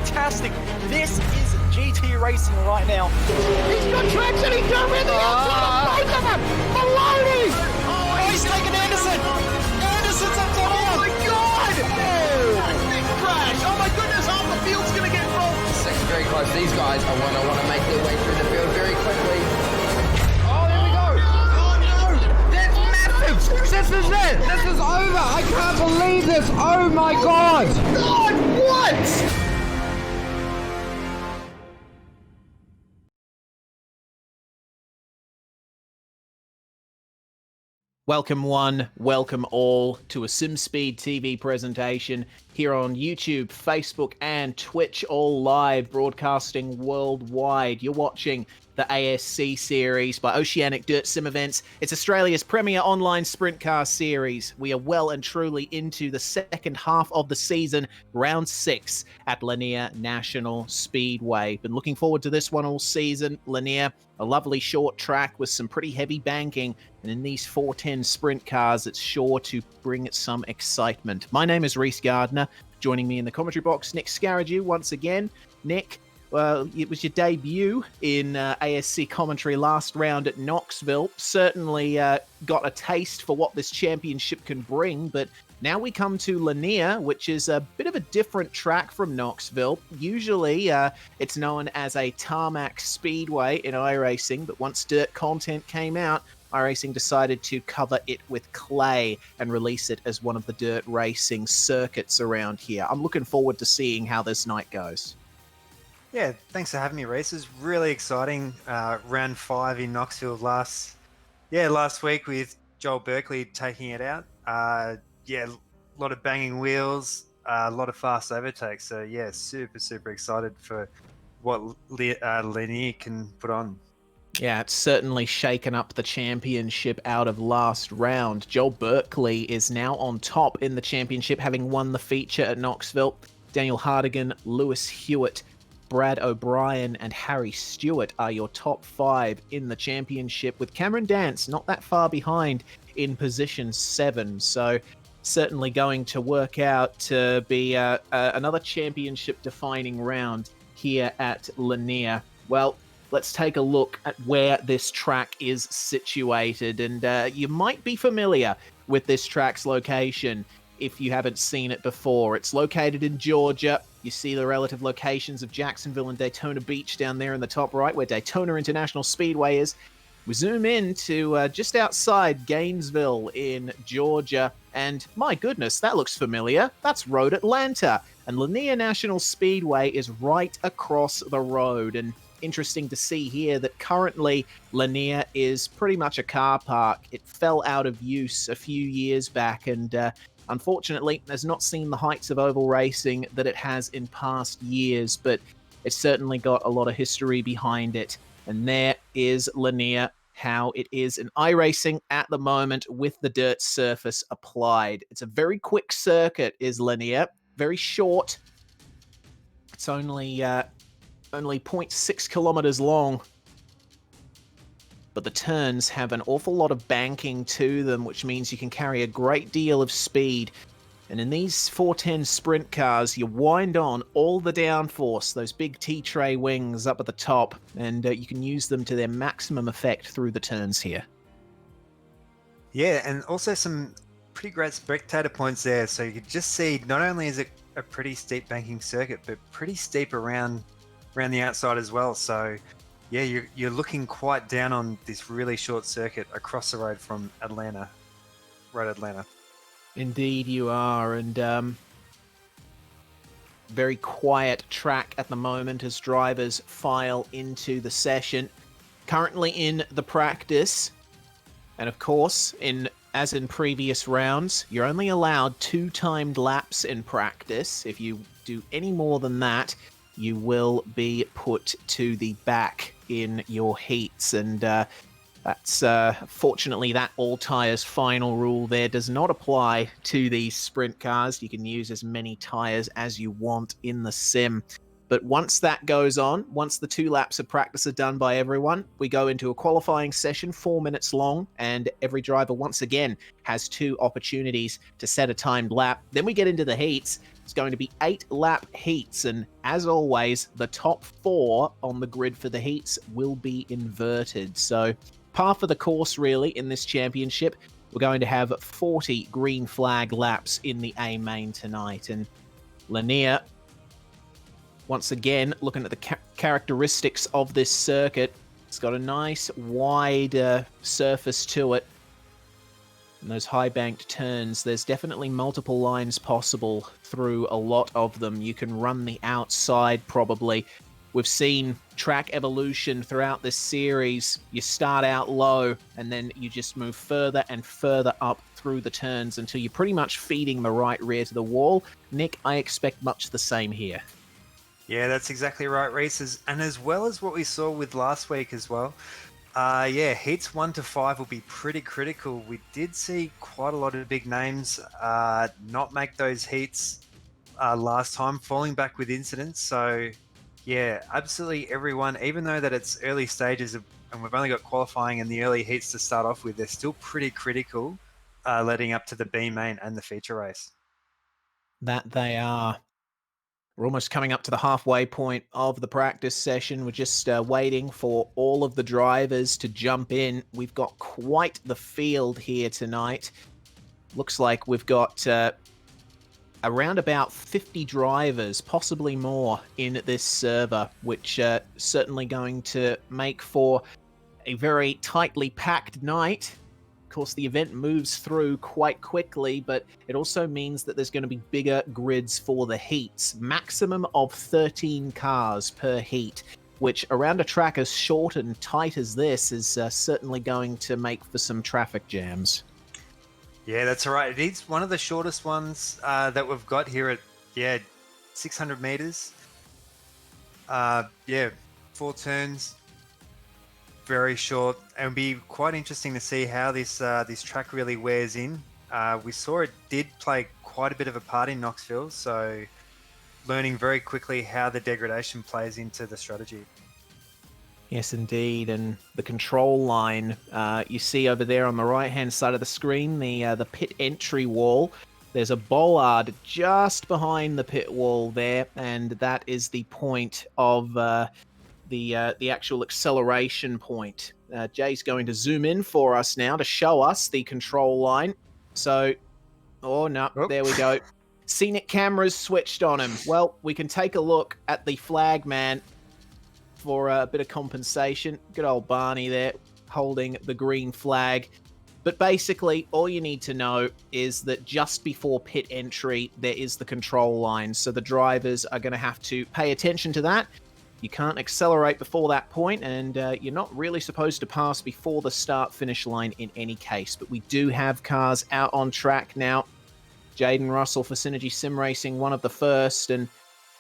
Fantastic. This is GT racing right now. He's got traction. He's got rid of the outside of both of them. Maloney. Oh, he's taken Anderson. Anderson's up top. Oh my God. Big crash. Oh my goodness. Half the field's going to get rolled. Second very close. These guys are want to make their way through the field very quickly. Oh, here we go. Oh no. That's massive. This is it. This is over. I can't believe this. Oh my God. God, what? Welcome one, welcome all to a SimSpeed TV presentation here on YouTube, Facebook and Twitch, all live, broadcasting worldwide. You're watching the ASC series by Oceanic Dirt Sim Events. It's Australia's premier online sprint car series. We are well and truly into the second half of the season, round 6 at Lanier National Speedway. Been looking forward to this one all season. Lanier, a lovely short track with some pretty heavy banking, and in these 410 sprint cars, it's sure to bring some excitement. My name is Reese Gardner. Joining me in the commentary box, Nick Scarrigew once again. Nick, well, it was your debut in ASC commentary last round at Knoxville. Certainly got a taste for what this championship can bring, but now we come to Lanier, which is a bit of a different track from Knoxville. Usually it's known as a tarmac speedway in iRacing, but once dirt content came out, iRacing decided to cover it with clay and release it as one of the dirt racing circuits around here. I'm looking forward to seeing how this night goes. Yeah, thanks for having me, Reese. It's really exciting. Round 5 in Knoxville last week with Joel Berkeley taking it out. Yeah, a lot of banging wheels, a lot of fast overtakes. So yeah, super excited for what Lanier can put on. Yeah, it's certainly shaken up the championship out of last round. Joel Berkeley is now on top in the championship, having won the feature at Knoxville. Daniel Hardigan, Lewis Hewitt, Brad O'Brien and Harry Stewart are your top 5 in the championship, with Cameron Dance not that far behind in position 7. So certainly going to work out to be another championship-defining round here at Lanier. Well, let's take a look at where this track is situated, and you might be familiar with this track's location if you haven't seen it before. It's located in Georgia. You see the relative locations of Jacksonville and Daytona Beach down there in the top right, where Daytona International Speedway is. We zoom in to just outside Gainesville in Georgia, and my goodness, that looks familiar. That's Road Atlanta, and Lanier National Speedway is right across the road. And interesting to see here that currently Lanier is pretty much a car park. It fell out of use a few years back, and unfortunately, has not seen the heights of oval racing that it has in past years, but it's certainly got a lot of history behind it. And there is Lanier, how it is in iRacing at the moment with the dirt surface applied. It's a very quick circuit, is Lanier. Very short. It's only 0.6 kilometers long. But the turns have an awful lot of banking to them, which means you can carry a great deal of speed. And in these 410 sprint cars, you wind on all the downforce, those big T-tray wings up at the top, and you can use them to their maximum effect through the turns here. Yeah, and also some pretty great spectator points there. So you can just see not only is it a pretty steep banking circuit, but pretty steep around the outside as well. So yeah, you're looking quite down on this really short circuit across the road from Atlanta. Indeed you are, and very quiet track at the moment as drivers file into the session. Currently in the practice, and of course, as in previous rounds, you're only allowed 2 timed laps in practice. If you do any more than that, you will be put to the back in your heats, and that's fortunately that all tires final rule there does not apply to these sprint cars. You can use as many tires as you want in the sim. But once that goes on, once the 2 laps of practice are done by everyone, we go into a qualifying session, 4 minutes long, and every driver once again has 2 opportunities to set a timed lap. Then we get into the heats. It's going to be 8 lap heats, and as always, the top 4 on the grid for the heats will be inverted. So par for the course, really, in this championship. We're going to have 40 green flag laps in the A main tonight, and Lanier, once again, looking at the characteristics of this circuit, it's got a nice wide surface to it. And those high banked turns, there's definitely multiple lines possible through a lot of them. You can run the outside probably. We've seen track evolution throughout this series. You start out low and then you just move further and further up through the turns until you're pretty much feeding the right rear to the wall. Nick, I expect much the same here. Yeah, that's exactly right, Reese. And as well as what we saw with last week as well, yeah, heats 1 to 5 will be pretty critical. We did see quite a lot of big names not make those heats last time, falling back with incidents. So yeah, absolutely everyone, even though that it's early stages and we've only got qualifying and the early heats to start off with, they're still pretty critical leading up to the B main and the feature race. That they are. We're almost coming up to the halfway point of the practice session. We're just waiting for all of the drivers to jump in. We've got quite the field here tonight. Looks like we've got around about 50 drivers, possibly more, in this server, which certainly going to make for a very tightly packed night. Of course, the event moves through quite quickly, but it also means that there's going to be bigger grids for the heats. Maximum of 13 cars per heat, which around a track as short and tight as this is certainly going to make for some traffic jams. Yeah, that's all right. It is one of the shortest ones that we've got here at, 600 meters. 4 turns. Very short, and it'll be quite interesting to see how this track really wears in. We saw it did play quite a bit of a part in Knoxville, so learning very quickly how the degradation plays into the strategy. Yes, indeed, and the control line you see over there on the right-hand side of the screen, the pit entry wall. There's a bollard just behind the pit wall there, and that is the point of the actual acceleration point. Jay's going to zoom in for us now to show us the control line. So, oh no, there we go. Scenic cameras switched on him. Well, we can take a look at the flag man for a bit of compensation. Good old Barney there holding the green flag. But basically, all you need to know is that just before pit entry, there is the control line. So the drivers are going to have to pay attention to that. You can't accelerate before that point, and you're not really supposed to pass before the start-finish line in any case. But we do have cars out on track now. Jaden Russell for Synergy Sim Racing, one of the first, and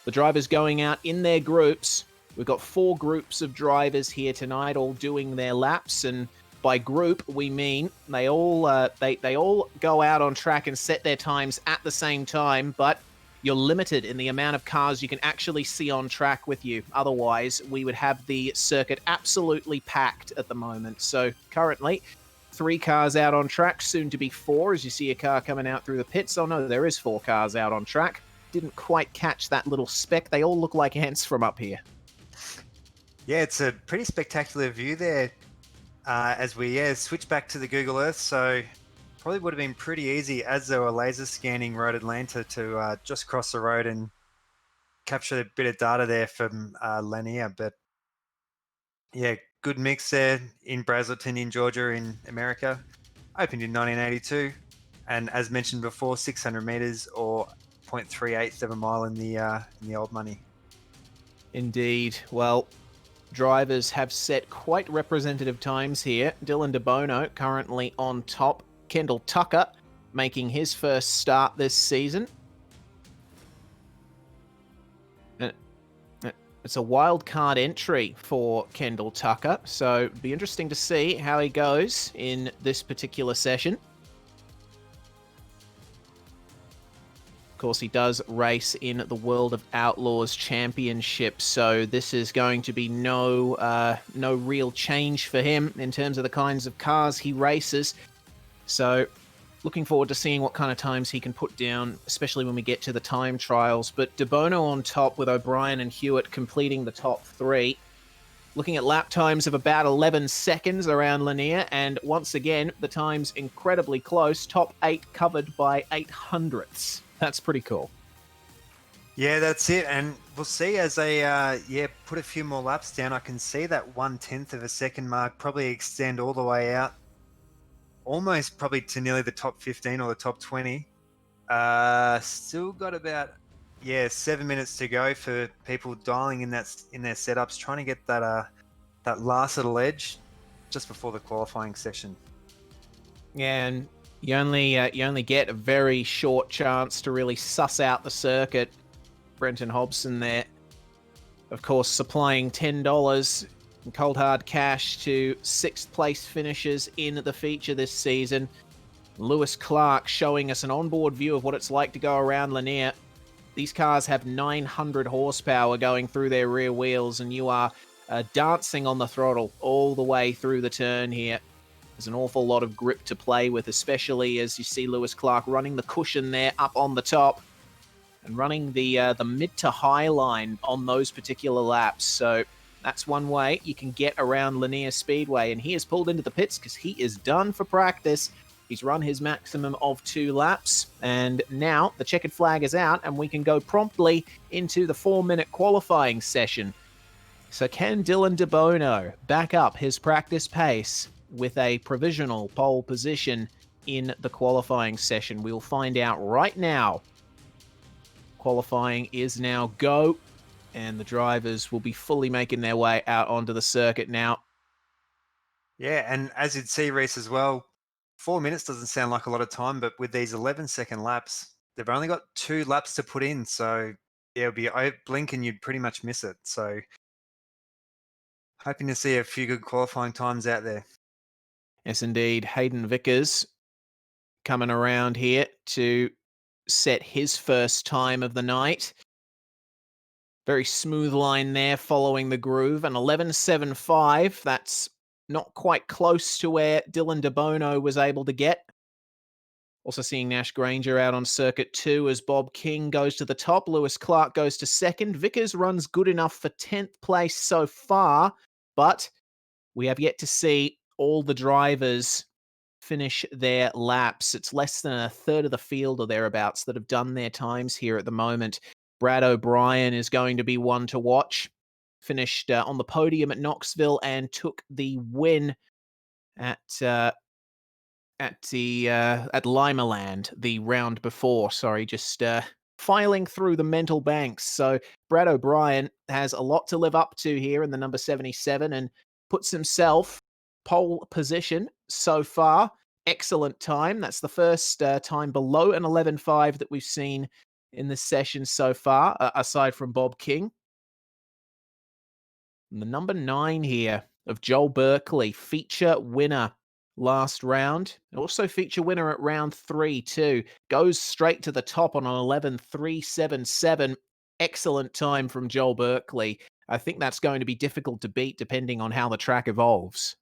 the drivers going out in their groups. We've got 4 groups of drivers here tonight, all doing their laps, and by group we mean they all they all go out on track and set their times at the same time, but you're limited in the amount of cars you can actually see on track with you. Otherwise, we would have the circuit absolutely packed at the moment. So currently, 3 cars out on track, soon to be 4, as you see a car coming out through the pits. Oh no, there is 4 cars out on track. Didn't quite catch that little speck. They all look like ants from up here. Yeah, it's a pretty spectacular view there as we switch back to the Google Earth. So probably would have been pretty easy as they were laser scanning Road Atlanta to just cross the road and capture a bit of data there from Lanier. But yeah, good mix there in Brazelton in Georgia in America. Opened in 1982. And as mentioned before, 600 meters or 0.38 of a mile in the old money. Indeed. Well, drivers have set quite representative times here. Dylan DeBono currently on top. Kendall Tucker making his first start this season. It's a wild card entry for Kendall Tucker, so it'll be interesting to see how he goes in this particular session. Of course, he does race in the World of Outlaws Championship, so this is going to be no real change for him in terms of the kinds of cars he races. So looking forward to seeing what kind of times he can put down, especially when we get to the time trials. But DeBono on top with O'Brien and Hewitt completing the top 3. Looking at lap times of about 11 seconds around Lanier, and once again, the time's incredibly close. Top 8 covered by 800ths. That's pretty cool. Yeah, that's it. And we'll see as they put a few more laps down. I can see that 1/10 of a second mark probably extend all the way out, almost probably to nearly the top 15 or the top 20. Still got about 7 minutes to go for people dialing in their setups, trying to get that last little edge just before the qualifying session. Yeah, and you only get a very short chance to really suss out the circuit. Brenton Hobson there, of course, supplying $10 in cold hard cash to 6th place finishers in the feature this season. Lewis Clark showing us an onboard view of what it's like to go around Lanier. These cars have 900 horsepower going through their rear wheels, and you are dancing on the throttle all the way through the turn here. There's an awful lot of grip to play with, especially as you see Lewis Clark running the cushion there up on the top and running the mid to high line on those particular laps. So that's one way you can get around Lanier Speedway. And he has pulled into the pits because he is done for practice. He's run his maximum of 2 laps. And now the checkered flag is out and we can go promptly into the 4-minute qualifying session. So can Dylan DeBono back up his practice pace with a provisional pole position in the qualifying session? We'll find out right now. Qualifying is now go, and the drivers will be fully making their way out onto the circuit now. Yeah, and as you'd see, Reese, as well, 4 minutes doesn't sound like a lot of time, but with these 11-second laps, they've only got 2 laps to put in. So yeah, it'll be a blink and you'd pretty much miss it. So hoping to see a few good qualifying times out there. Yes, indeed. Hayden Vickers coming around here to set his first time of the night. Very smooth line there following the groove. An 11.75. That's not quite close to where Dylan DeBono was able to get. Also seeing Nash Granger out on circuit 2 as Bob King goes to the top. Lewis Clark goes to 2nd. Vickers runs good enough for 10th place so far, but we have yet to see all the drivers finish their laps. It's less than a third of the field or thereabouts that have done their times here at the moment. Brad O'Brien is going to be one to watch. Finished on the podium at Knoxville and took the win at Limaland the round before. Sorry, just filing through the mental banks. So Brad O'Brien has a lot to live up to here in the number 77 and puts himself pole position so far. excellent time. That's the first time below an 11.5 that we've seen in this session so far, aside from Bob King. And the number 9 here of Joel Berkeley, feature winner last round. Also feature winner at round 3 too. Goes straight to the top on an 11.377. Excellent time from Joel Berkeley. I think that's going to be difficult to beat depending on how the track evolves.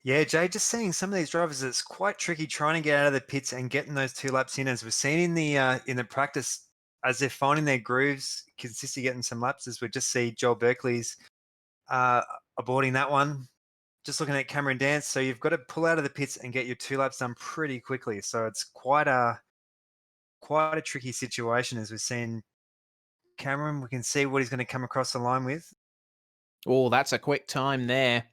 Yeah, Jay, just seeing some of these drivers, it's quite tricky trying to get out of the pits and getting those 2 laps in. As we've seen in the practice, as they're finding their grooves, consistently getting some laps. As we just see Joel Berkeley's uh, aborting that one. Just looking at Cameron Dance, so you've got to pull out of the pits and get your 2 laps done pretty quickly. So it's quite a tricky situation. As we've seen Cameron, we can see what he's going to come across the line with. Oh, that's a quick time there.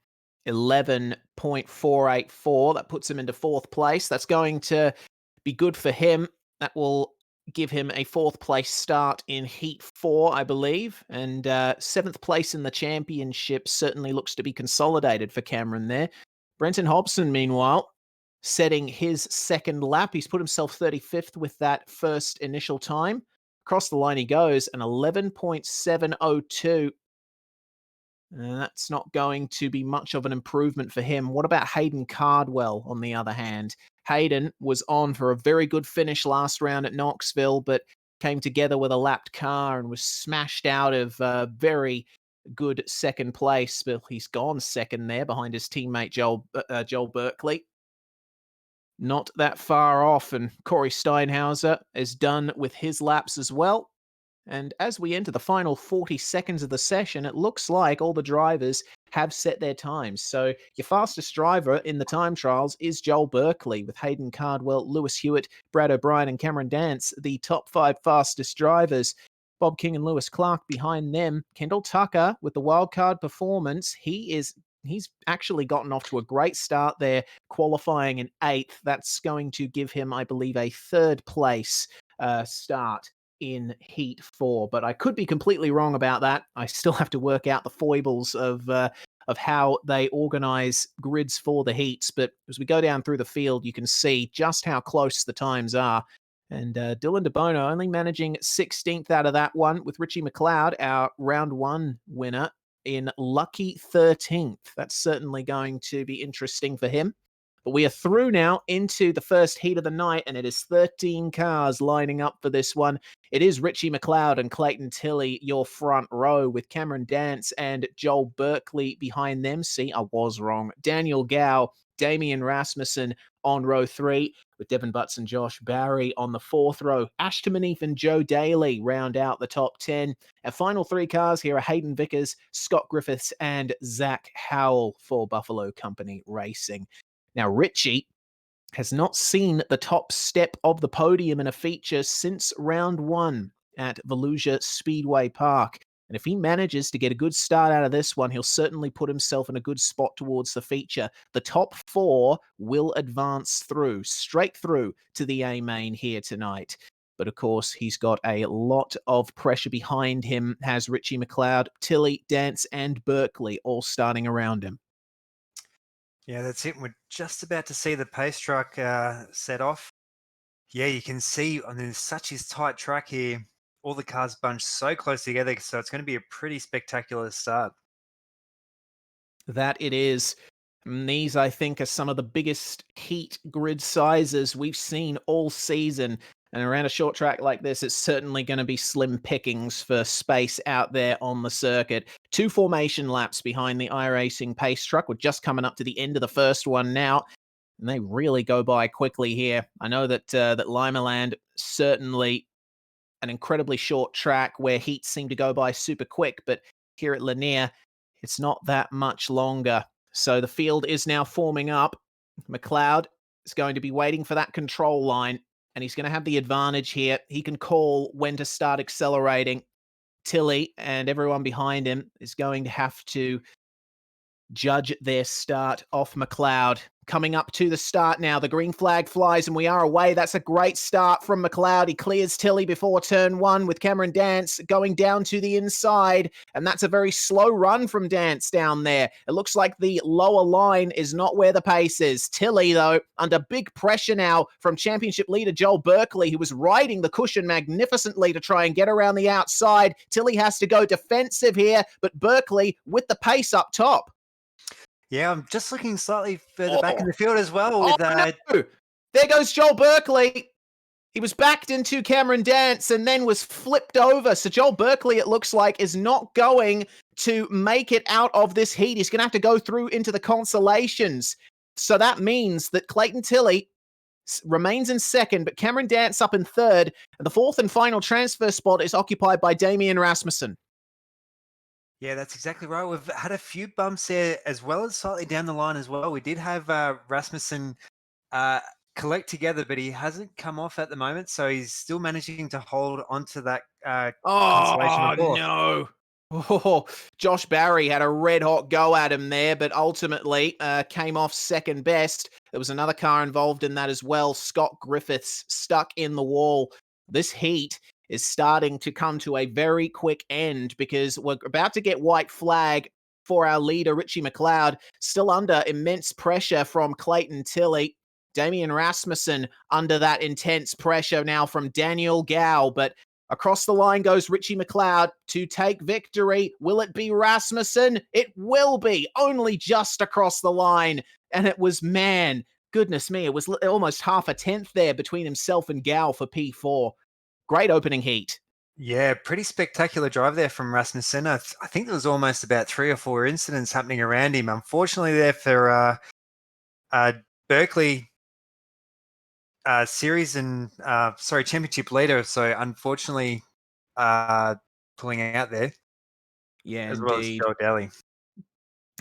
11.484. That puts him into 4th place. That's going to be good for him. That will give him a 4th place start in Heat 4, I believe. And 7th place in the championship certainly looks to be consolidated for Cameron there. Brenton Hobson, meanwhile, setting his 2nd lap. He's put himself 35th with that first initial time. Across the line he goes, an 11.702. That's not going to be much of an improvement for him. What about Hayden Cardwell, on the other hand? Hayden was on for a very good finish last round at Knoxville, but came together with a lapped car and was smashed out of very good 2nd place. But he's gone 2nd there behind his teammate Joel Berkeley. Not that far off, and Corey Steinhauser is done with his laps as well. And as we enter the final 40 seconds of the session, it looks like all the drivers have set their times. So your fastest driver in the time trials is Joel Berkeley, with Hayden Cardwell, Lewis Hewitt, Brad O'Brien, and Cameron Dance, the top 5 fastest drivers. Bob King and Lewis Clark behind them. Kendall Tucker with the wildcard performance. He's actually gotten off to a great start there, qualifying in 8th. That's going to give him, I believe, a 3rd place start in Heat 4, but I could be completely wrong about that. I still have to work out the foibles of how they organize grids for the heats. But as we go down through the field, you can see just how close the times are. And Dylan DeBono only managing 16th out of that one, with Richie McLeod, our round 1 winner, in lucky 13th. That's certainly going to be interesting for him. But we are through now into the first heat of the night, and it is 13 cars lining up for this one. It is Richie McLeod and Clayton Tilley, your front row, with Cameron Dance and Joel Berkeley behind them. See, I was wrong. Daniel Gow, Damian Rasmussen on row 3, with Devin Butts and Josh Barry on the 4th row. Ashton Manif and Joe Daly round out the top 10. Our final 3 cars here are Hayden Vickers, Scott Griffiths, and Zach Howell for Buffalo Company Racing. Now, Richie has not seen the top step of the podium in a feature since round 1 at Volusia Speedway Park. And if he manages to get a good start out of this one, he'll certainly put himself in a good spot towards the feature. The top 4 will advance straight through to the A main here tonight. But of course, he's got a lot of pressure behind him, has Richie McLeod, Tilley, Dance, and Berkeley all starting around him. Yeah, that's it. We're just about to see the pace truck set off. Yeah, you can see on such a tight track here, all the cars bunched so close together, so it's going to be a pretty spectacular start. That it is. And these, I think, are some of the biggest heat grid sizes we've seen all season. And around a short track like this, it's certainly going to be slim pickings for space out there on the circuit. 2 formation laps behind the iRacing pace truck. We're just coming up to the end of the first one now, and they really go by quickly here. I know that Limaland, certainly an incredibly short track where heats seem to go by super quick, but here at Lanier, it's not that much longer. So the field is now forming up. McLeod is going to be waiting for that control line, and he's going to have the advantage here. He can call when to start accelerating. Tilley and everyone behind him is going to have to judge their start off McLeod. Coming up to the start now, the green flag flies and we are away. That's a great start from McLeod. He clears Tilly before turn one with Cameron Dance going down to the inside, and that's a very slow run from Dance down there. It looks like the lower line is not where the pace is. Tilly, though, under big pressure now from championship leader Joel Berkeley, who was riding the cushion magnificently to try and get around the outside. Tilly has to go defensive here, but Berkeley with the pace up top. Yeah, I'm just looking slightly further back in the field as well. With No. There goes Joel Berkeley. He was backed into Cameron Dance and then was flipped over. So Joel Berkeley, it looks like, is not going to make it out of this heat. He's going to have to go through into the consolations. So that means that Clayton Tilley remains in second, but Cameron Dance up in third. And the fourth and final transfer spot is occupied by Damian Rasmussen. Yeah, that's exactly right. We've had a few bumps there as well as slightly down the line as well. We did have Rasmussen collect together, but he hasn't come off at the moment. So he's still managing to hold onto that consolation of fourth. No. Oh, Josh Barry had a red hot go at him there, but ultimately came off second best. There was another car involved in that as well. Scott Griffiths stuck in the wall. This heat is starting to come to a very quick end because we're about to get white flag for our leader, Richie McLeod, still under immense pressure from Clayton Tilley. Damian Rasmussen under that intense pressure now from Daniel Gow, but across the line goes Richie McLeod to take victory. Will it be Rasmussen? It will be, only just across the line. And it was, man, goodness me, it was almost half a tenth there between himself and Gow for P4. Great opening heat. Yeah, pretty spectacular drive there from Rasmussen. I think there was almost about 3 or 4 incidents happening around him. Unfortunately, there for Berkeley series and championship leader. So unfortunately, pulling out there. Yeah, as indeed. well as Joe Daly.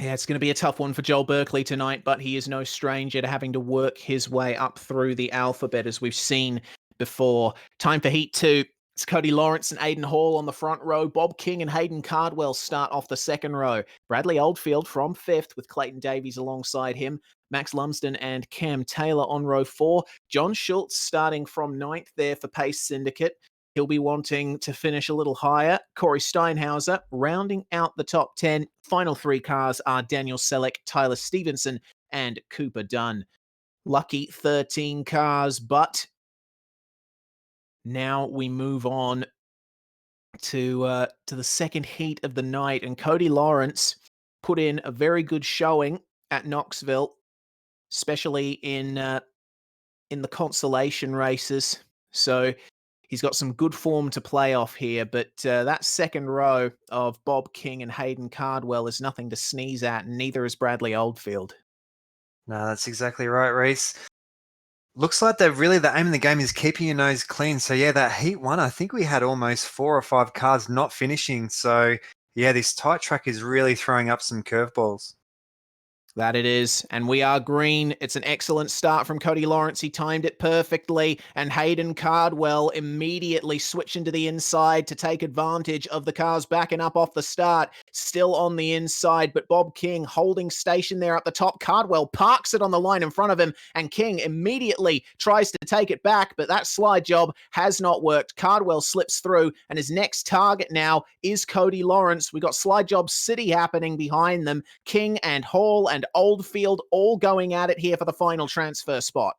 Yeah, it's going to be a tough one for Joel Berkeley tonight, but he is no stranger to having to work his way up through the alphabet, as we've seen before. Time for Heat 2. It's Cody Lawrence and Aidan Hall on the front row. Bob King and Hayden Cardwell start off the second row. Bradley Oldfield from fifth with Clayton Davies alongside him. Max Lumsden and Cam Taylor on row 4. John Schultz starting from ninth there for Pace Syndicate. He'll be wanting to finish a little higher. Corey Steinhauser rounding out the top 10. Final 3 cars are Daniel Selleck, Tyler Stevenson, and Cooper Dunn. Lucky 13 cars, but now we move on to the second heat of the night, and Cody Lawrence put in a very good showing at Knoxville, especially in the consolation races. So he's got some good form to play off here, but that second row of Bob King and Hayden Cardwell is nothing to sneeze at, and neither is Bradley Oldfield. No, that's exactly right, Reese. Looks like that really the aim of the game is keeping your nose clean. So yeah, that heat 1, I think we had almost 4 or 5 cars not finishing. So yeah, this tight track is really throwing up some curveballs. That it is, and we are green. It's an excellent start from Cody Lawrence. He timed it perfectly, and Hayden Cardwell immediately switching to the inside to take advantage of the cars backing up off the start. Still on the inside, but Bob King holding station there at the top. Cardwell parks it on the line in front of him, and King immediately tries to take it back, but that slide job has not worked. Cardwell slips through, and his next target now is Cody Lawrence. We got slide job city happening behind them. King and Hall and Oldfield all going at it here for the final transfer spot.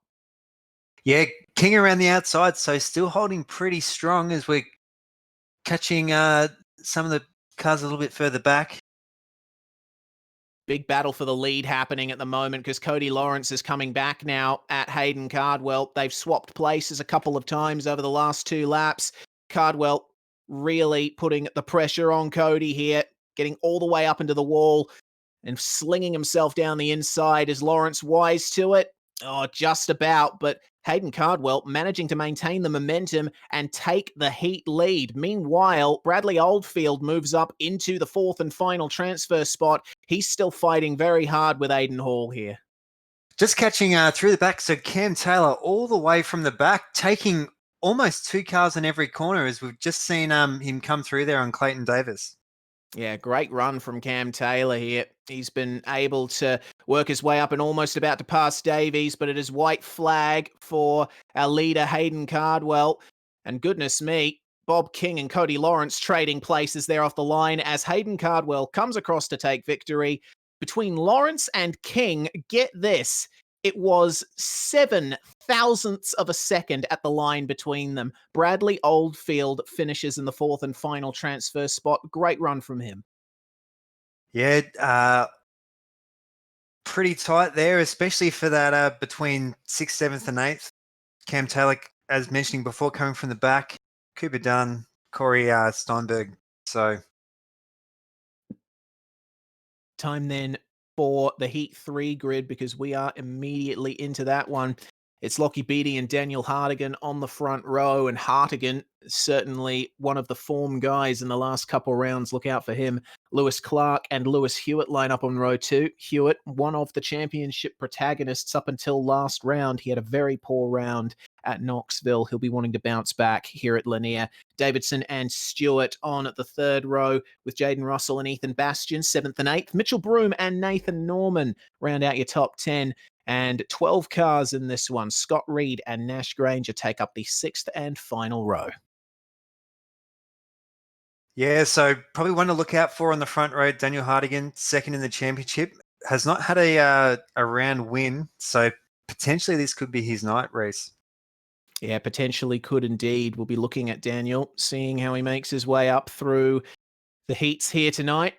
Yeah, King around the outside, so still holding pretty strong as we're catching some of the cars a little bit further back. Big battle for the lead happening at the moment because Cody Lawrence is coming back now at Hayden Cardwell. They've swapped places a couple of times over the last 2 laps. Cardwell really putting the pressure on Cody here, getting all the way up into the wall and slinging himself down the inside. Is Lawrence wise to it? Oh, just about, but Hayden Cardwell managing to maintain the momentum and take the heat lead. Meanwhile, Bradley Oldfield moves up into the 4th and final transfer spot. He's still fighting very hard with Aidan Hall here. Just catching through the back, so Cam Taylor all the way from the back, taking almost 2 cars in every corner as we've just seen him come through there on Clayton Davis. Yeah, great run from Cam Taylor here. He's been able to work his way up and almost about to pass Davies, but it is white flag for our leader, Hayden Cardwell. And goodness me, Bob King and Cody Lawrence trading places there off the line as Hayden Cardwell comes across to take victory. Between Lawrence and King, get this, it was 7 thousandths of a second at the line between them. Bradley Oldfield finishes in the fourth and final transfer spot. Great run from him. Yeah, pretty tight there, especially for that between 6th, 7th, and 8th. Cam Taylor, as mentioning before, coming from the back. Cooper Dunn, Corey Steinberg. So Time then for the Heat 3 grid because we are immediately into that one. It's Lockie Beattie and Daniel Hartigan on the front row, and Hartigan, certainly one of the form guys in the last couple rounds. Look out for him. Lewis Clark and Lewis Hewitt line up on row 2. Hewitt, one of the championship protagonists up until last round. He had a very poor round at Knoxville. He'll be wanting to bounce back here at Lanier. Davidson and Stewart on at the third row with Jaden Russell and Ethan Bastian, 7th and 8th. Mitchell Broom and Nathan Norman round out your top 10. And 12 cars in this one. Scott Reed and Nash Granger take up the 6th and final row. yeah, so probably one to look out for on the front row. Daniel Hartigan, second in the championship, has not had a round win, so potentially this could be his night race. Yeah, potentially could indeed. We'll be looking at Daniel, seeing how he makes his way up through the heats here tonight.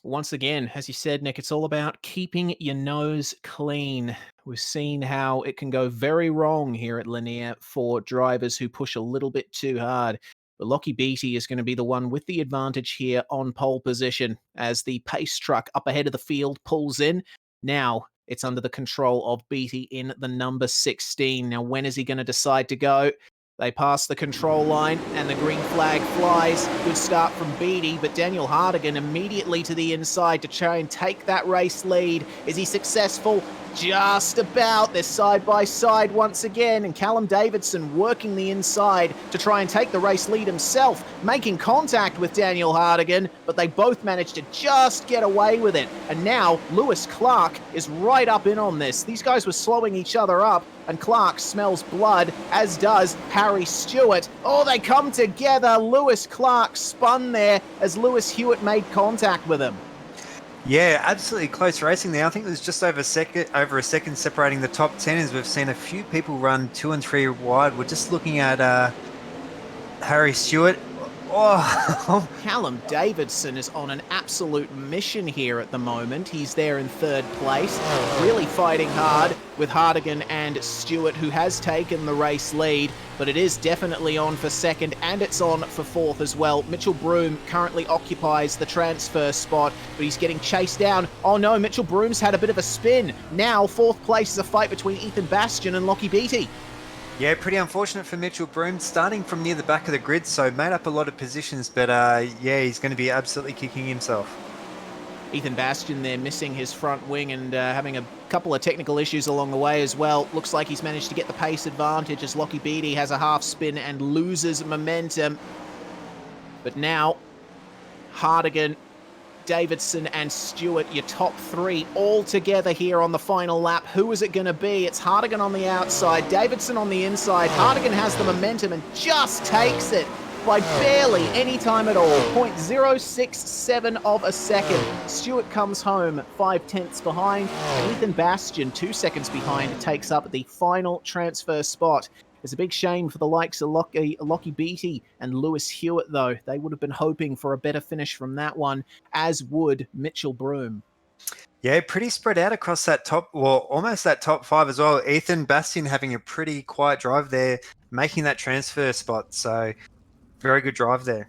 Once again, as you said, Nick, it's all about keeping your nose clean. We've seen how it can go very wrong here at Lanier for drivers who push a little bit too hard. But Lockie Beattie is going to be the one with the advantage here on pole position as the pace truck up ahead of the field pulls in. Now it's under the control of Beattie in the number 16. Now, when is he going to decide to go? They pass the control line and the green flag flies. Good start from Beattie, but Daniel Hartigan immediately to the inside to try and take that race lead. Is he successful? Just about. They're side by side once again, and Callum Davidson working the inside to try and take the race lead himself, making contact with Daniel Hartigan, but they both managed to just get away with it. And now Lewis Clark is right up in on this. These guys were slowing each other up, and Clark smells blood, as does Harry Stewart. Oh, they come together. Lewis Clark spun there as Lewis Hewitt made contact with him. Yeah, absolutely close racing there. I think there's just over a second separating the top 10 as we've seen a few people run 2 and 3 wide. We're just looking at Harry Stewart. Oh, Callum Davidson is on an absolute mission here at the moment. He's there in third place, really fighting hard with Hartigan and Stewart, who has taken the race lead, but it is definitely on for second, and it's on for fourth as well. Mitchell Broom currently occupies the transfer spot, but he's getting chased down. Oh no, Mitchell Broom's had a bit of a spin. Now fourth place is a fight between Ethan Bastian and Lockie Beattie. yeah, pretty unfortunate for Mitchell Broom, starting from near the back of the grid, so made up a lot of positions, but yeah, he's going to be absolutely kicking himself. Ethan Bastian there missing his front wing and having a couple of technical issues along the way as well. Looks like he's managed to get the pace advantage as Lockie Beattie has a half spin and loses momentum. But now, Hartigan, Davidson and Stewart, your top 3 all together here on the final lap. Who is it going to be? It's Hartigan on the outside, Davidson on the inside. Hartigan has the momentum and just takes it by barely any time at all. 0.067 of a second. Stewart comes home 5/10 behind. And Ethan Bastian, 2 seconds behind, takes up the final transfer spot. It's a big shame for the likes of Lockie Beattie and Lewis Hewitt, though. They would have been hoping for a better finish from that one, as would Mitchell Broom. Yeah, pretty spread out across that top, well, almost that top 5 as well. Ethan Bastian having a pretty quiet drive there, making that transfer spot. So very good drive there.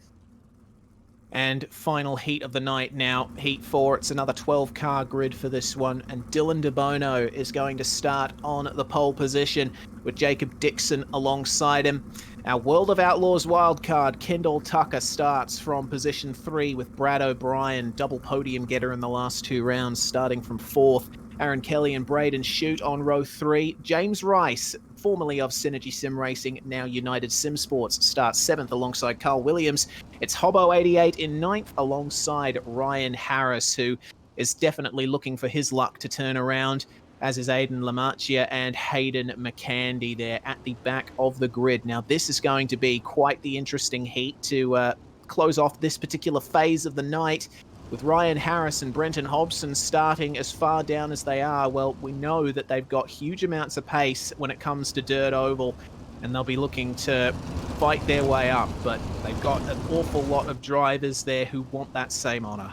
And final heat of the night now, Heat 4. It's another 12-car grid for this one, and Dylan DeBono is going to start on the pole position with Jacob Dixon alongside him. Our World of Outlaws wildcard, Kendall Tucker, starts from position 3 with Brad O'Brien, double podium getter in the last 2 rounds, starting from 4th. Aaron Kelly and Braden Shute on row 3. James Rice, formerly of Synergy Sim Racing, now United Sim Sports, starts 7th alongside Carl Williams. It's Hobo88 in 9th alongside Ryan Harris, who is definitely looking for his luck to turn around, as is Aidan Lamacchia and Hayden McCandy there at the back of the grid. Now, this is going to be quite the interesting heat to close off this particular phase of the night. With Ryan Harris and Brenton Hobson starting as far down as they are, well, we know that they've got huge amounts of pace when it comes to dirt oval, and they'll be looking to fight their way up, but they've got an awful lot of drivers there who want that same honour.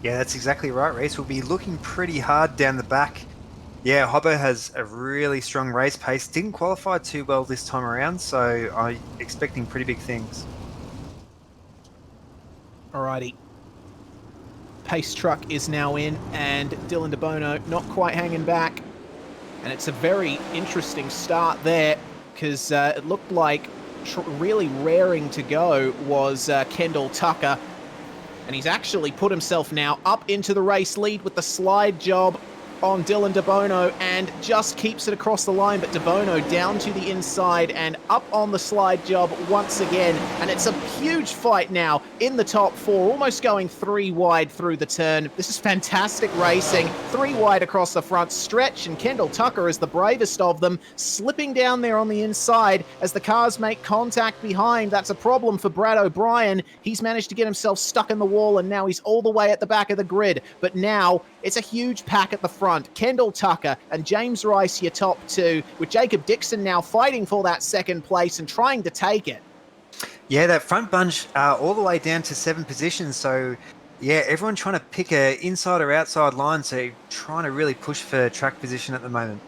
Yeah, that's exactly right, Reese. We'll be looking pretty hard down the back. Yeah, Hobbo has a really strong race pace. Didn't qualify too well this time around, so I'm expecting pretty big things. Alrighty. Pace truck is now in, and Dylan De Bono not quite hanging back. And it's a very interesting start there, because it looked like really raring to go was Kendall Tucker. And he's actually put himself now up into the race lead with the slide job on Dylan De Bono, and just keeps it across the line, but De Bono down to the inside and up on the slide job once again, and it's a huge fight now in the top 4, almost going 3 wide through the turn. This is fantastic racing, 3 wide across the front stretch, and Kendall Tucker is the bravest of them, slipping down there on the inside as the cars make contact behind. That's a problem for Brad O'Brien. He's managed to get himself stuck in the wall, and now he's all the way at the back of the grid, but now it's a huge pack at the front. Kendall Tucker and James Rice, your top 2, with Jacob Dixon now fighting for that 2nd place and trying to take it. Yeah, that front bunch all the way down to 7 positions. So, yeah, everyone trying to pick a inside or outside line. So, trying to really push for track position at the moment.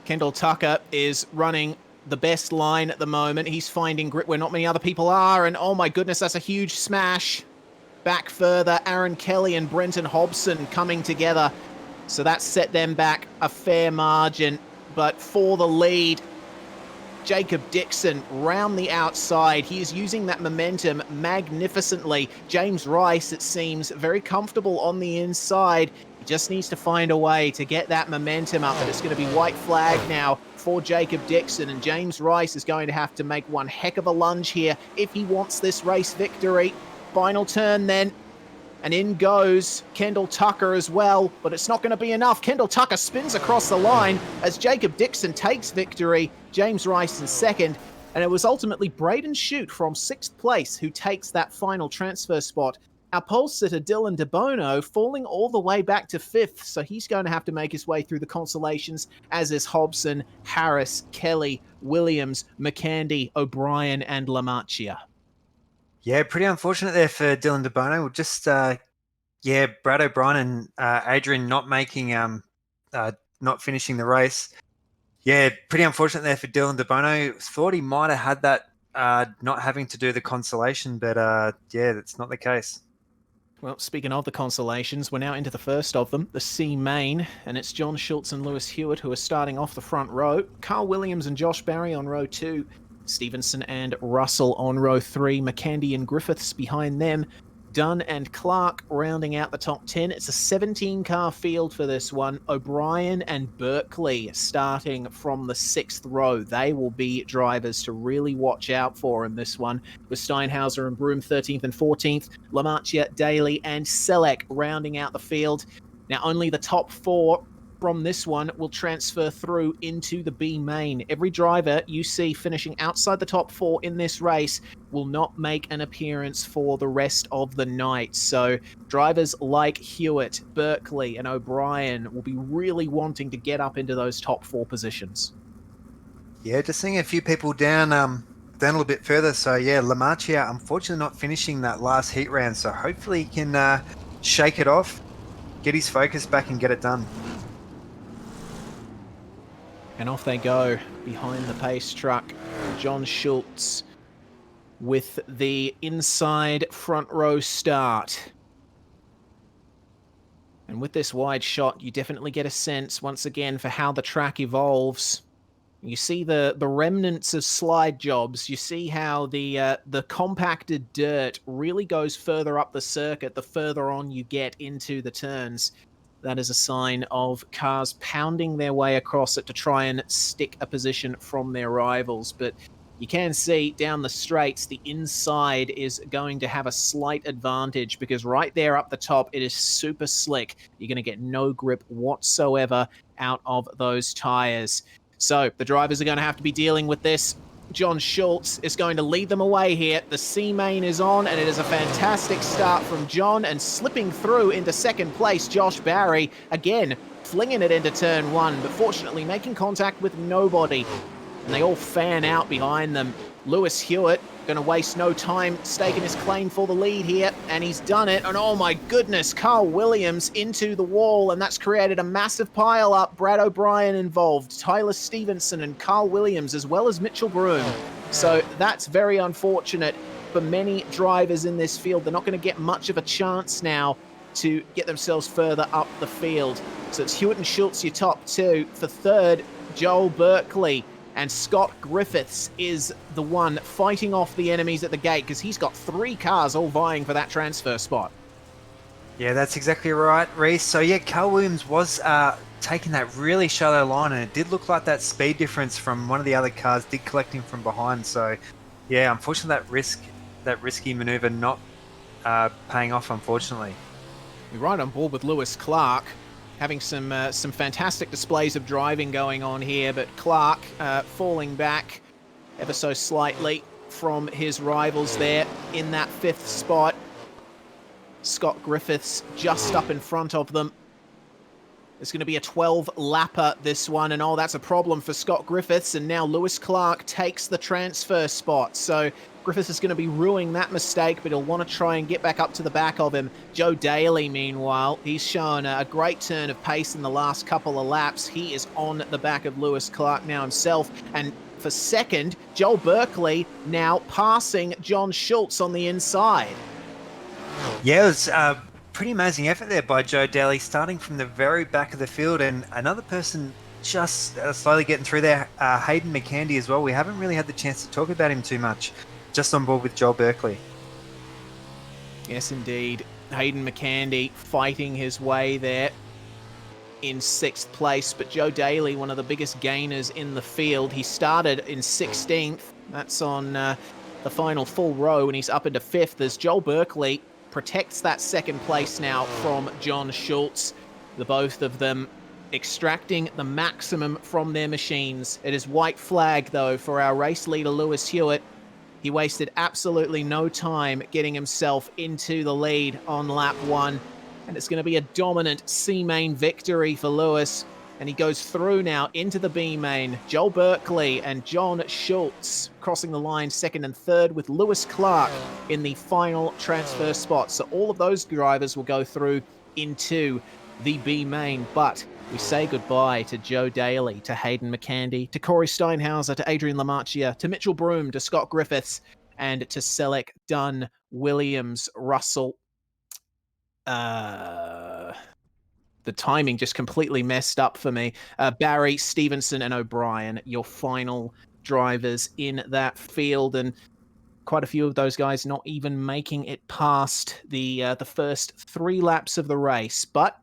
Kendall Tucker is running the best line at the moment. He's finding grit where not many other people are. And, oh my goodness, that's a huge smash. Back further, Aaron Kelly and Brenton Hobson coming together. So that's set them back a fair margin. But for the lead, Jacob Dixon round the outside. He is using that momentum magnificently. James Rice, it seems, very comfortable on the inside. He just needs to find a way to get that momentum up. And it's going to be white flag now for Jacob Dixon. And James Rice is going to have to make one heck of a lunge here if he wants this race victory. Final turn then, and in goes Kendall Tucker as well, but it's not going to be enough. Kendall Tucker spins across the line as Jacob Dixon takes victory, James Rice in 2nd, and it was ultimately Braden Shute from 6th place who takes that final transfer spot. Our pole sitter Dylan De Bono falling all the way back to 5th, so he's going to have to make his way through the consolations, as is Hobson, Harris, Kelly, Williams, McCandy, O'Brien, and Lamacchia. Yeah, pretty unfortunate there for Dylan De Bono. We'll just, Brad O'Brien and Adrian not making, not finishing the race. Yeah, pretty unfortunate there for Dylan De Bono. Thought he might have had that not having to do the consolation, but yeah, that's not the case. Well, speaking of the consolations, we're now into the first of them, the C main, and it's John Schultz and Lewis Hewitt who are starting off the front row. Carl Williams and Josh Barry on row 2. Stevenson and Russell on row 3, McCandy and Griffiths behind them, Dunn and Clark rounding out the top 10. It's a 17-car field for this one. O'Brien and Berkeley starting from the 6th row. They will be drivers to really watch out for in this one, with Steinhauser and Broom 13th and 14th, Lamacchia, Daly and Selleck rounding out the field. Now only the top 4 from this one will transfer through into the B main. Every driver you see finishing outside the top 4 in this race will not make an appearance for the rest of the night. So drivers like Hewitt, Berkeley and O'Brien will be really wanting to get up into those top 4 positions. Yeah, just seeing a few people down a little bit further. So yeah, Lamacchia unfortunately not finishing that last heat round. So hopefully he can shake it off, get his focus back and get it done. And off they go behind the pace truck. John Schultz with the inside front row start. And with this wide shot, you definitely get a sense, once again, for how the track evolves. You see the remnants of slide jobs. You see how the compacted dirt really goes further up the circuit the further on you get into the turns. that is a sign of cars pounding their way across it to try and stick a position from their rivals. But you can see down the straights, the inside is going to have a slight advantage because right there up the top, it is super slick. You're going to get no grip whatsoever out of those tires. So the drivers are going to have to be dealing with this. John Schultz is going to lead them away here. The C main is on, and it is a fantastic start from John, and slipping through into second place, Josh Barry, again, flinging it into turn one, but fortunately making contact with nobody. And they all fan out behind them. Lewis Hewitt going to waste no time staking his claim for the lead here, and he's done it. And oh my goodness, Carl Williams into the wall, and that's created a massive pile up. Brad O'Brien involved, Tyler Stevenson and Carl Williams, as well as Mitchell Broom. So that's very unfortunate for many drivers in this field. They're not going to get much of a chance now to get themselves further up the field. So it's Hewitt and Schultz, your top two. For third, Joel Berkeley. And Scott Griffiths is the one fighting off the enemies at the gate because he's got 3 cars all vying for that transfer spot. Yeah, that's exactly right, Reese. So yeah, Carl Williams was taking that really shallow line, and it did look like that speed difference from one of the other cars did collect him from behind. So yeah, unfortunately that risky maneuver not paying off, unfortunately. We're right on board with Lewis Clark, having some fantastic displays of driving going on here, but Clark falling back ever so slightly from his rivals there in that 5th spot. Scott Griffiths just up in front of them. It's going to be a 12-lapper, this one, and oh, that's a problem for Scott Griffiths, and now Lewis Clark takes the transfer spot. So Griffiths is going to be ruining that mistake, but he'll want to try and get back up to the back of him. Joe Daly, meanwhile, he's shown a great turn of pace in the last couple of laps. He is on the back of Lewis Clark now himself, and for second, Joel Berkeley now passing John Schultz on the inside. Yeah, it was pretty amazing effort there by Joe Daly, starting from the very back of the field, and another person just slowly getting through there, Hayden McCandy as well. We haven't really had the chance to talk about him too much. Just on board with Joel Berkeley. Yes, indeed. Hayden McCandy fighting his way there in 6th place, but Joe Daly, one of the biggest gainers in the field. He started in 16th. That's on the final full row, and he's up into 5th as Joel Berkeley protects that 2nd place now from John Schultz. The both of them extracting the maximum from their machines. It is white flag, though, for our race leader, Lewis Hewitt. He wasted absolutely no time getting himself into the lead on lap 1. And it's going to be a dominant C main victory for Lewis. And he goes through now into the B main. Joel Berkeley and John Schultz crossing the line 2nd and 3rd, with Lewis Clark in the final transfer spot. So all of those drivers will go through into the B main. But we say goodbye to Joe Daly, to Hayden McCandy, to Corey Steinhauser, to Adrian Lamarchia, to Mitchell Broom, to Scott Griffiths, and to Selleck, Dunn, Williams, Russell. The timing just completely messed up for me. Barry, Stevenson, and O'Brien, your final drivers in that field, and quite a few of those guys not even making it past the first 3 laps of the race. But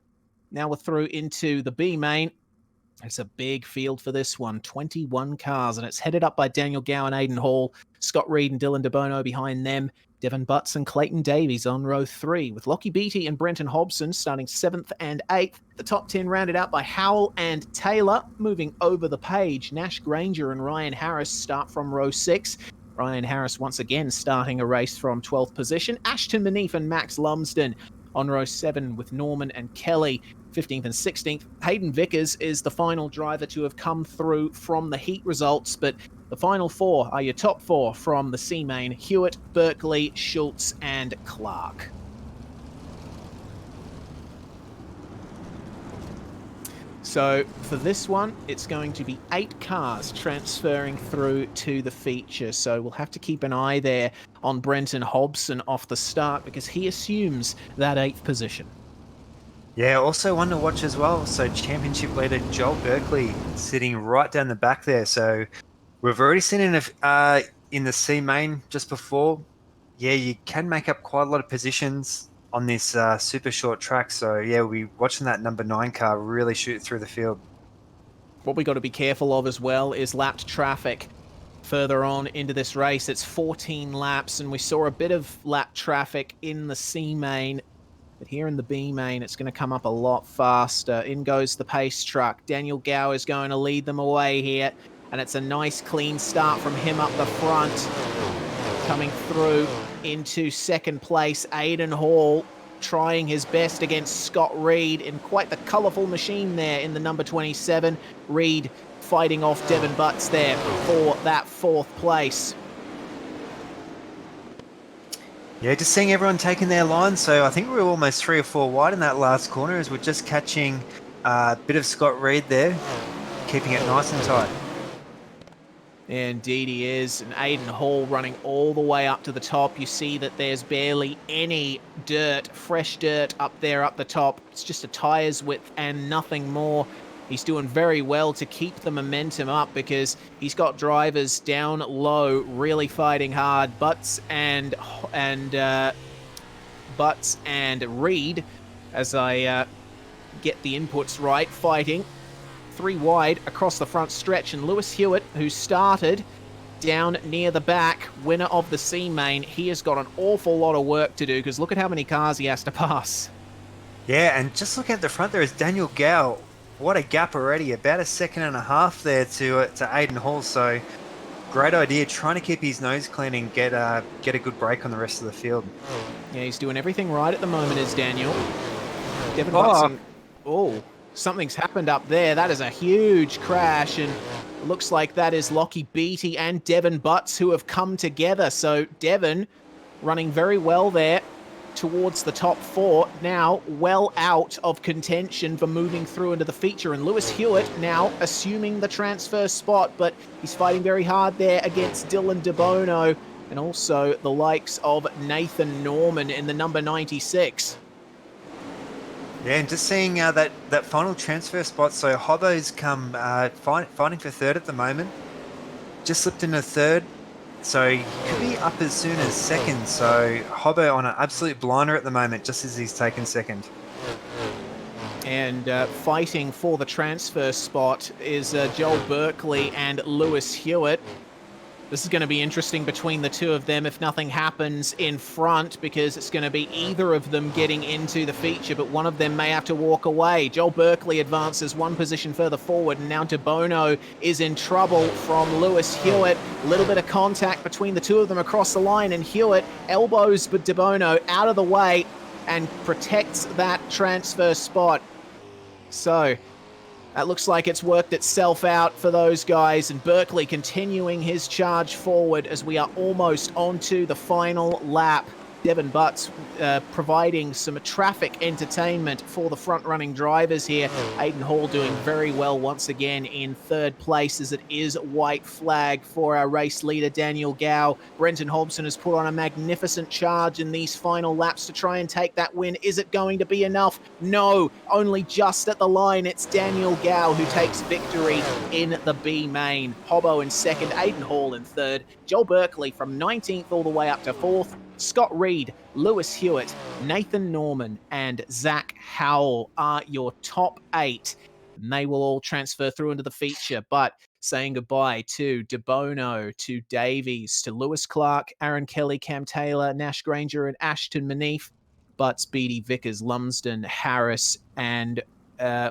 now we're through into the B main. It's a big field for this one, 21 cars, and it's headed up by Daniel Gowan, Aidan Hall, Scott Reed and Dylan DeBono behind them, Devon Butts and Clayton Davies on row 3, with Lockie Beattie and Brenton Hobson starting 7th and 8th. The top 10 rounded out by Howell and Taylor. Moving over the page, Nash Granger and Ryan Harris start from row 6. Ryan Harris once again starting a race from 12th position. Ashton Manif and Max Lumsden on row 7 with Norman and Kelly 15th and 16th. Hayden Vickers is the final driver to have come through from the heat results, but the final 4 are your top 4 from the C main: Hewitt, Berkeley, Schultz, and Clark. So for this one, it's going to be 8 cars transferring through to the feature. So we'll have to keep an eye there on Brenton Hobson off the start, because he assumes that 8th position. Yeah, also one to watch as well. So championship leader Joel Berkeley sitting right down the back there. So we've already seen in the C main just before. Yeah, you can make up quite a lot of positions on this super short track. So yeah, we'll be watching that number 9 car really shoot through the field. What we got to be careful of as well is lapped traffic. Further on into this race, it's 14 laps, and we saw a bit of lap traffic in the C main, but here in the B main, it's going to come up a lot faster. In goes the pace truck. Daniel Gow is going to lead them away here, and it's a nice clean start from him up the front. Coming through into second place, Aiden Hall trying his best against Scott Reed in quite the colourful machine there in the number 27. Reed fighting off Devin Butts there for that 4th place. Yeah, just seeing everyone taking their line. So I think we were almost 3 or 4 wide in that last corner as we're just catching a bit of Scott Reed there, keeping it nice and tight. Indeed he is, and Aiden Hall running all the way up to the top. You see that there's barely any dirt, fresh dirt up there up the top. It's just a tyres width and nothing more. He's doing very well to keep the momentum up because he's got drivers down low really fighting hard. Butts and Reed, as I get the inputs right, fighting 3 wide across the front stretch, and Lewis Hewitt, who started down near the back, winner of the C main, he has got an awful lot of work to do because look at how many cars he has to pass. Yeah, and just looking at the front there is Daniel Gow. What a gap already, about a 1.5 seconds there to Aiden Hall. So great idea, trying to keep his nose clean and get a good break on the rest of the field. Yeah, he's doing everything right at the moment, is Daniel. Devin Watson. Oh, something's happened up there. That is a huge crash, and it looks like that is Lockie Beattie and Devin Butts who have come together. So Devin running very well there towards the top 4, now well out of contention for moving through into the feature, and Lewis Hewitt now assuming the transfer spot, but he's fighting very hard there against Dylan DeBono and also the likes of Nathan Norman in the number 96. Yeah, and just seeing that final transfer spot. So Hobbo's come fighting for 3rd at the moment. Just slipped into 3rd. So he could be up as soon as 2nd. So Hobbo on an absolute blinder at the moment, just as he's taken 2nd. And fighting for the transfer spot is Joel Berkeley and Lewis Hewitt. This is going to be interesting between the two of them if nothing happens in front, because it's going to be either of them getting into the feature, but one of them may have to walk away. Joel Berkeley advances 1 position further forward, and now DeBono is in trouble from Lewis Hewitt. A little bit of contact between the two of them across the line, and Hewitt elbows but DeBono out of the way and protects that transfer spot. So that looks like it's worked itself out for those guys, and Berkeley continuing his charge forward as we are almost onto the final lap. Devin Butts providing some traffic entertainment for the front-running drivers here. Aiden Hall doing very well once again in 3rd place, as it is white flag for our race leader, Daniel Gow. Brenton Hobson has put on a magnificent charge in these final laps to try and take that win. Is it going to be enough? No, only just at the line. It's Daniel Gow who takes victory in the B main. Hobbo in 2nd, Aiden Hall in 3rd. Joel Berkeley from 19th all the way up to 4th. Scott Reed, Lewis Hewitt, Nathan Norman, and Zach Howell are your top 8. And they will all transfer through into the feature, but saying goodbye to DeBono, to Davies, to Lewis Clark, Aaron Kelly, Cam Taylor, Nash Granger, and Ashton Manif, Butts, Beattie, Vickers, Lumsden, Harris, and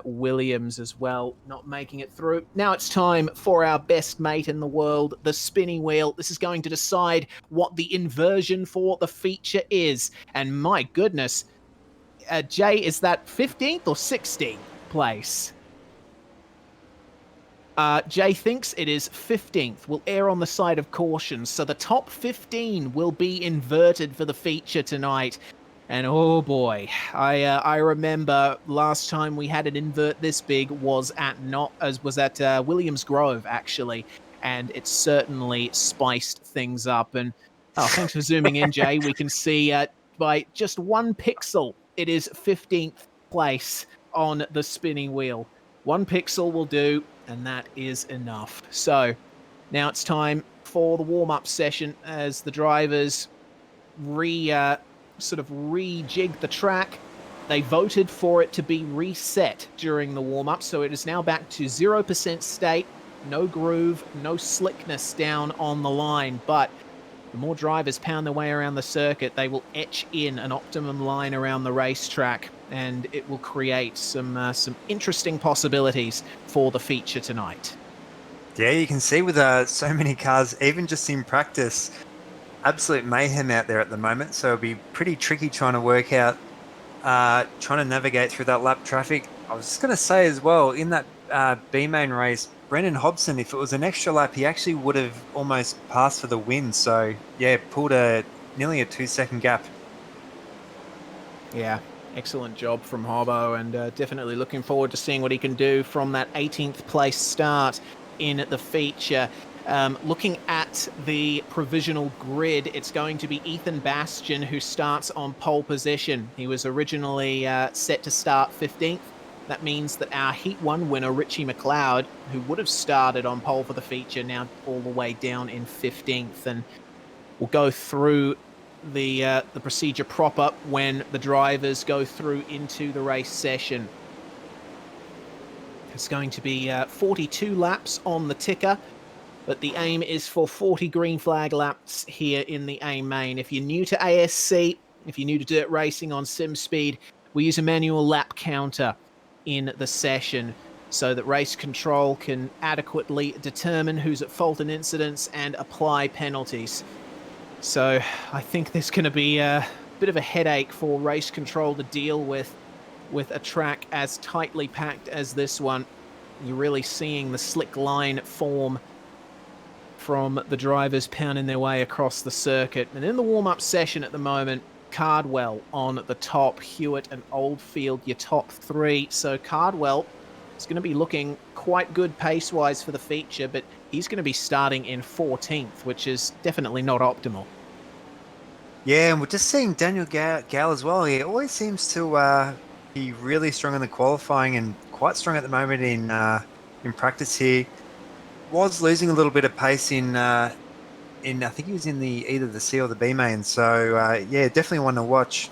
Williams as well, not making it through. Now it's time for our best mate in the world, the spinning wheel. This is going to decide what the inversion for the feature is. And my goodness, Jay, is that 15th or 16th place? Jay thinks it is 15th. We'll err on the side of caution. So the top 15 will be inverted for the feature tonight. And oh boy, I remember last time we had an invert this big was at Williams Grove, actually, and it certainly spiced things up. And thanks for zooming in, Jay. We can see by just 1 pixel, it is 15th place on the spinning wheel. 1 pixel will do, and that is enough. So now it's time for the warm-up session as the drivers sort of rejig the track. They voted for it to be reset during the warm-up, so it is now back to 0% state, no groove, no slickness down on the line. But the more drivers pound their way around the circuit, they will etch in an optimum line around the racetrack, and it will create some interesting possibilities for the feature tonight. Yeah, you can see with so many cars, even just in practice, absolute mayhem out there at the moment. So it'll be pretty tricky trying to work out, trying to navigate through that lap traffic. I was just going to say as well, in that B main race, Brendan Hobson, if it was an extra lap, he actually would have almost passed for the win. So yeah, pulled nearly a 2-second gap. Yeah, excellent job from Hobbo, and definitely looking forward to seeing what he can do from that 18th place start in the feature. Looking at the provisional grid, it's going to be Ethan Bastian who starts on pole position. He was originally set to start 15th. That means that our Heat 1 winner, Richie McLeod, who would have started on pole for the feature, now all the way down in 15th. And we'll go through the procedure proper when the drivers go through into the race session. It's going to be 42 laps on the ticker, but the aim is for 40 green flag laps here in the AIM main. If you're new to ASC, if you're new to dirt racing on SimSpeed, we use a manual lap counter in the session so that race control can adequately determine who's at fault in incidents and apply penalties. So I think there's going to be a bit of a headache for race control to deal with a track as tightly packed as this one. You're really seeing the slick line form from the drivers pounding their way across the circuit. And in the warm-up session at the moment, Cardwell on the top, Hewitt and Oldfield, your top three. So Cardwell is going to be looking quite good pace-wise for the feature, but he's going to be starting in 14th, which is definitely not optimal. Yeah, and we're just seeing Daniel Gal as well. He always seems to be really strong in the qualifying and quite strong at the moment in practice here. Was losing a little bit of pace in I think he was in either the C or the B main. So yeah, definitely one to watch.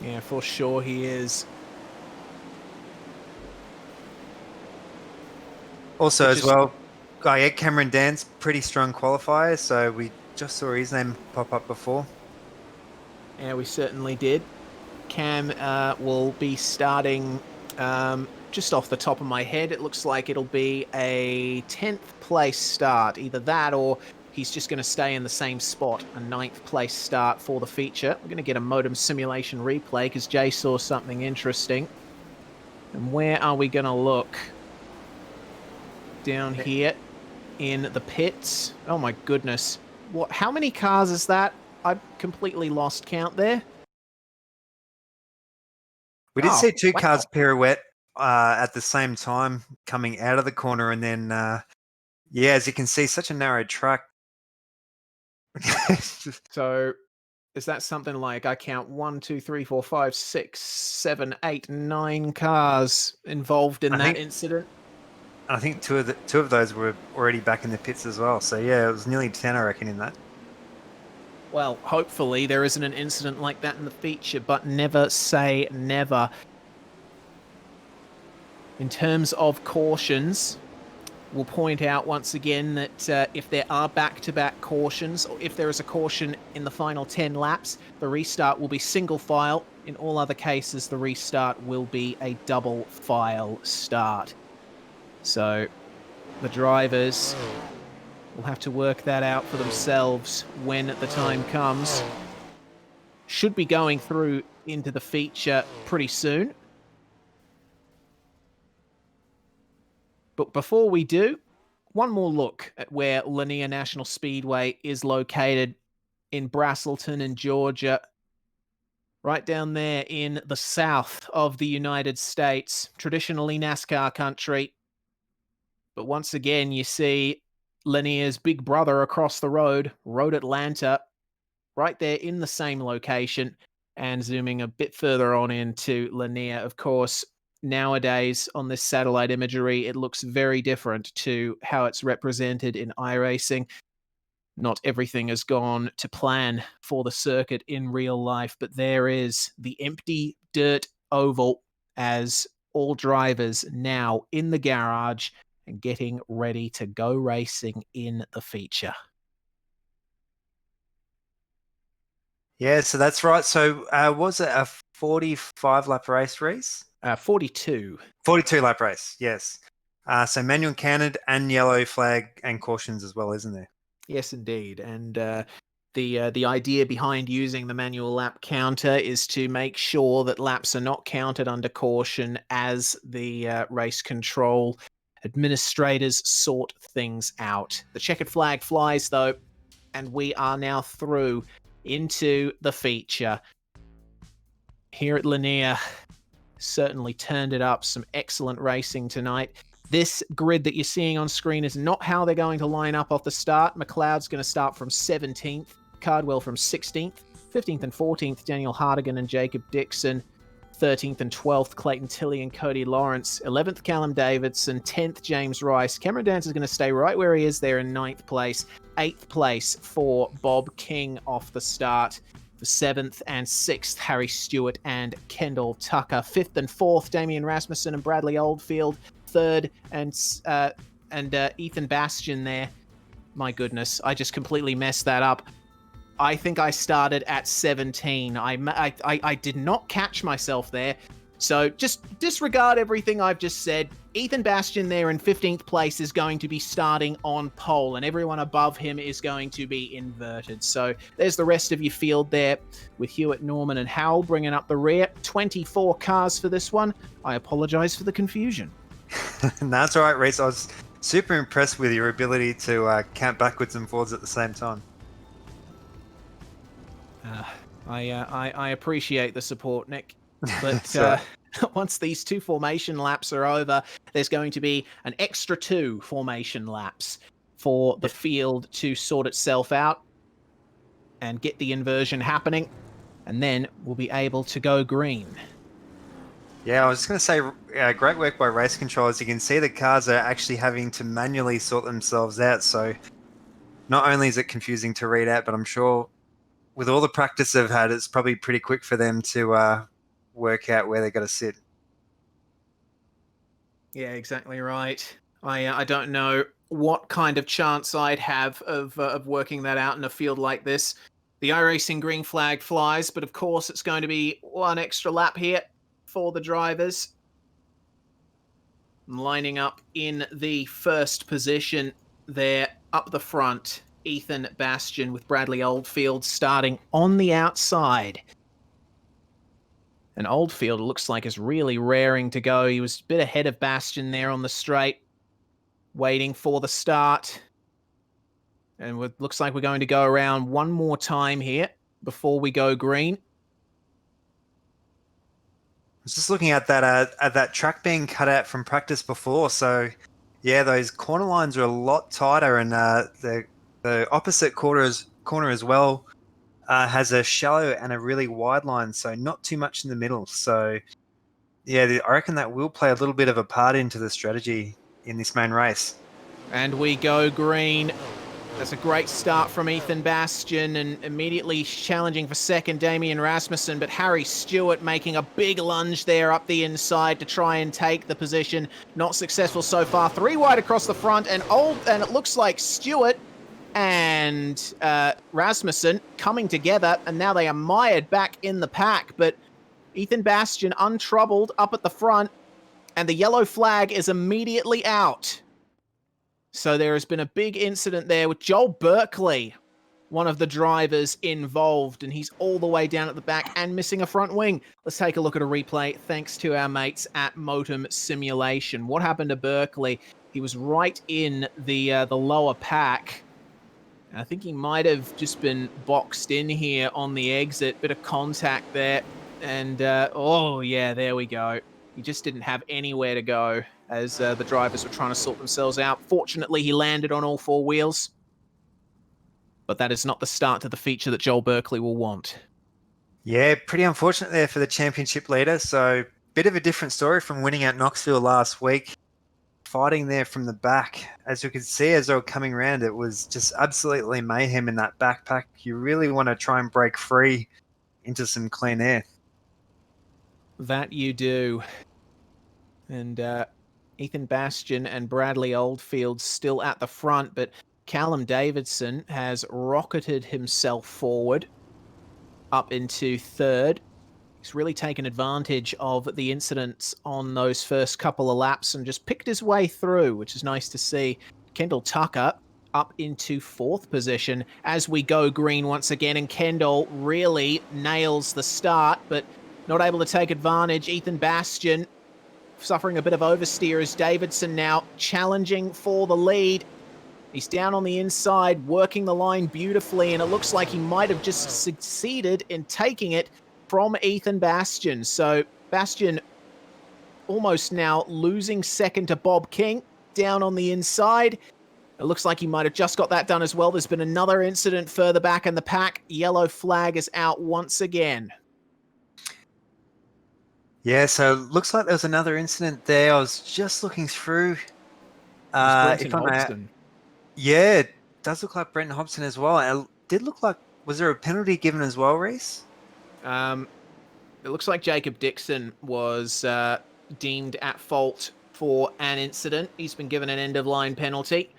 Yeah, for sure he is. Also as well, yeah, Cameron Dan's pretty strong qualifier. So we just saw his name pop up before. Yeah, we certainly did. Cam will be starting, just off the top of my head, it looks like it'll be a 10th place start. Either that or he's just going to stay in the same spot, a 9th place start for the feature. We're going to get a modem simulation replay because Jay saw something interesting. And where are we going to look? Down here in the pits. Oh my goodness. What? How many cars is that? I completely lost count there. We did see two cars pirouette at the same time coming out of the corner, and then yeah, as you can see, such a narrow track. So is that something like, I count 1, 2, 3, 4, 5, 6, 7, 8, 9 cars involved in that incident? I think two of those were already back in the pits as well. So yeah, it was nearly 10, I reckon, in that. Well, hopefully there isn't an incident like that in the feature, but never say never. In terms of cautions, we'll point out once again that if there are back-to-back cautions, or if there is a caution in the final 10 laps, the restart will be single file. In all other cases, the restart will be a double file start. So the drivers will have to work that out for themselves when the time comes. Should be going through into the feature pretty soon. But before we do, one more look at where Lanier National Speedway is located in Braselton in Georgia. Right down there in the south of the United States, traditionally NASCAR country. But once again, you see Lanier's big brother across the road, Road Atlanta, right there in the same location. And zooming a bit further on into Lanier, of course, nowadays on this satellite imagery, it looks very different to how it's represented in iRacing. Not everything has gone to plan for the circuit in real life, but there is the empty dirt oval as all drivers now in the garage and getting ready to go racing in the feature. Yeah, so that's right. So was it a 45 lap race, Reese? 42. 42 lap race, yes. So manual counted and yellow flag and cautions as well, isn't there? Yes, indeed. And the idea behind using the manual lap counter is to make sure that laps are not counted under caution as the race control administrators sort things out. The checkered flag flies, though, and we are now through into the feature. Here at Lanier, certainly turned it up. Some excellent racing tonight. This grid that you're seeing on screen is not how they're going to line up off the start. McLeod's going to start from 17th, Cardwell from 16th, 15th and 14th, Daniel Hardigan and Jacob Dixon, 13th and 12th, Clayton Tilley and Cody Lawrence, 11th, Callum Davidson, 10th, James Rice. Cameron Dance is going to stay right where he is there in 9th place, 8th place for Bob King off the start. For 7th and 6th, Harry Stewart and Kendall Tucker. 5th and 4th, Damian Rasmussen and Bradley Oldfield. 3rd and Ethan Bastian there. My goodness, I just completely messed that up. I think I started at 17. I did not catch myself there. So just disregard everything I've just said. Ethan Bastian there in 15th place is going to be starting on pole, and everyone above him is going to be inverted. So there's the rest of your field there with Hewitt, Norman, and Howell bringing up the rear. 24 cars for this one. I apologize for the confusion. That's all right, Reese. I was super impressed with your ability to count backwards and forwards at the same time. I appreciate the support, Nick. But So- once these 2 formation laps are over, there's going to be an extra 2 formation laps for the field to sort itself out and get the inversion happening. And then we'll be able to go green. Yeah, I was just going to say, great work by race controllers. You can see the cars are actually having to manually sort themselves out. So not only is it confusing to read out, but I'm sure with all the practice they've had, it's probably pretty quick for them to work out where they got to sit. Yeah, exactly right. I don't know what kind of chance I'd have of working that out in a field like this. The iRacing green flag flies, but of course it's going to be 1 extra lap here for the drivers. Lining up in the first position there up the front, Ethan Bastian with Bradley Oldfield starting on the outside. And Oldfield looks like is really raring to go. He was a bit ahead of Bastian there on the straight, waiting for the start. And it looks like we're going to go around one more time here before we go green. I was just looking at that track being cut out from practice before. So, yeah, those corner lines are a lot tighter, and the opposite corner as well has a shallow and a really wide line, so not too much in the middle. So, yeah, I reckon that will play a little bit of a part into the strategy in this main race. And we go green. That's a great start from Ethan Bastian, and immediately challenging for second, Damian Rasmussen, but Harry Stewart making a big lunge there up the inside to try and take the position. Not successful so far. 3 wide across the front, and it looks like Stewart and Rasmussen coming together, and now they are mired back in the pack, but Ethan Bastian untroubled up at the front, and the yellow flag is immediately out. So there has been a big incident there with Joel Berkeley, one of the drivers involved, and he's all the way down at the back and missing a front wing. Let's take a look at a replay thanks to our mates at Motum Simulation. What happened to Berkeley? He was right in the lower pack. I think he might have just been boxed in here on the exit. Bit of contact there. And, oh, yeah, there we go. He just didn't have anywhere to go as the drivers were trying to sort themselves out. Fortunately, he landed on all 4 wheels. But that is not the start to the feature that Joel Berkeley will want. Yeah, pretty unfortunate there for the championship leader. So, bit of a different story from winning at Knoxville last week. fighting there from the back. As you could see as they were coming around, it was just absolutely mayhem in that backpack. You really want to try and break free into some clean air. That you do. And Ethan Bastian and Bradley Oldfield still at the front, but Callum Davidson has rocketed himself forward up into third. He's really taken advantage of the incidents on those first couple of laps and just picked his way through, which is nice to see. Kendall Tucker up into fourth position as we go green once again, and Kendall really nails the start, but not able to take advantage. Ethan Bastian suffering a bit of oversteer as Davidson now challenging for the lead. He's down on the inside, working the line beautifully, and it looks like he might have just succeeded in taking it from Ethan Bastian. So Bastian almost now losing second to Bob King down on the inside. It looks like he might have just got that done as well. There's been another incident further back in the pack. Yellow flag is out once again. Yeah, so looks like there was another incident there. I was just looking through. Brenton Hobson. Yeah, it does look like Brenton Hobson as well. And it did look like, was there a penalty given as well, Reese? It looks like Jacob Dixon was deemed at fault for an incident. He's been given an end-of-line penalty.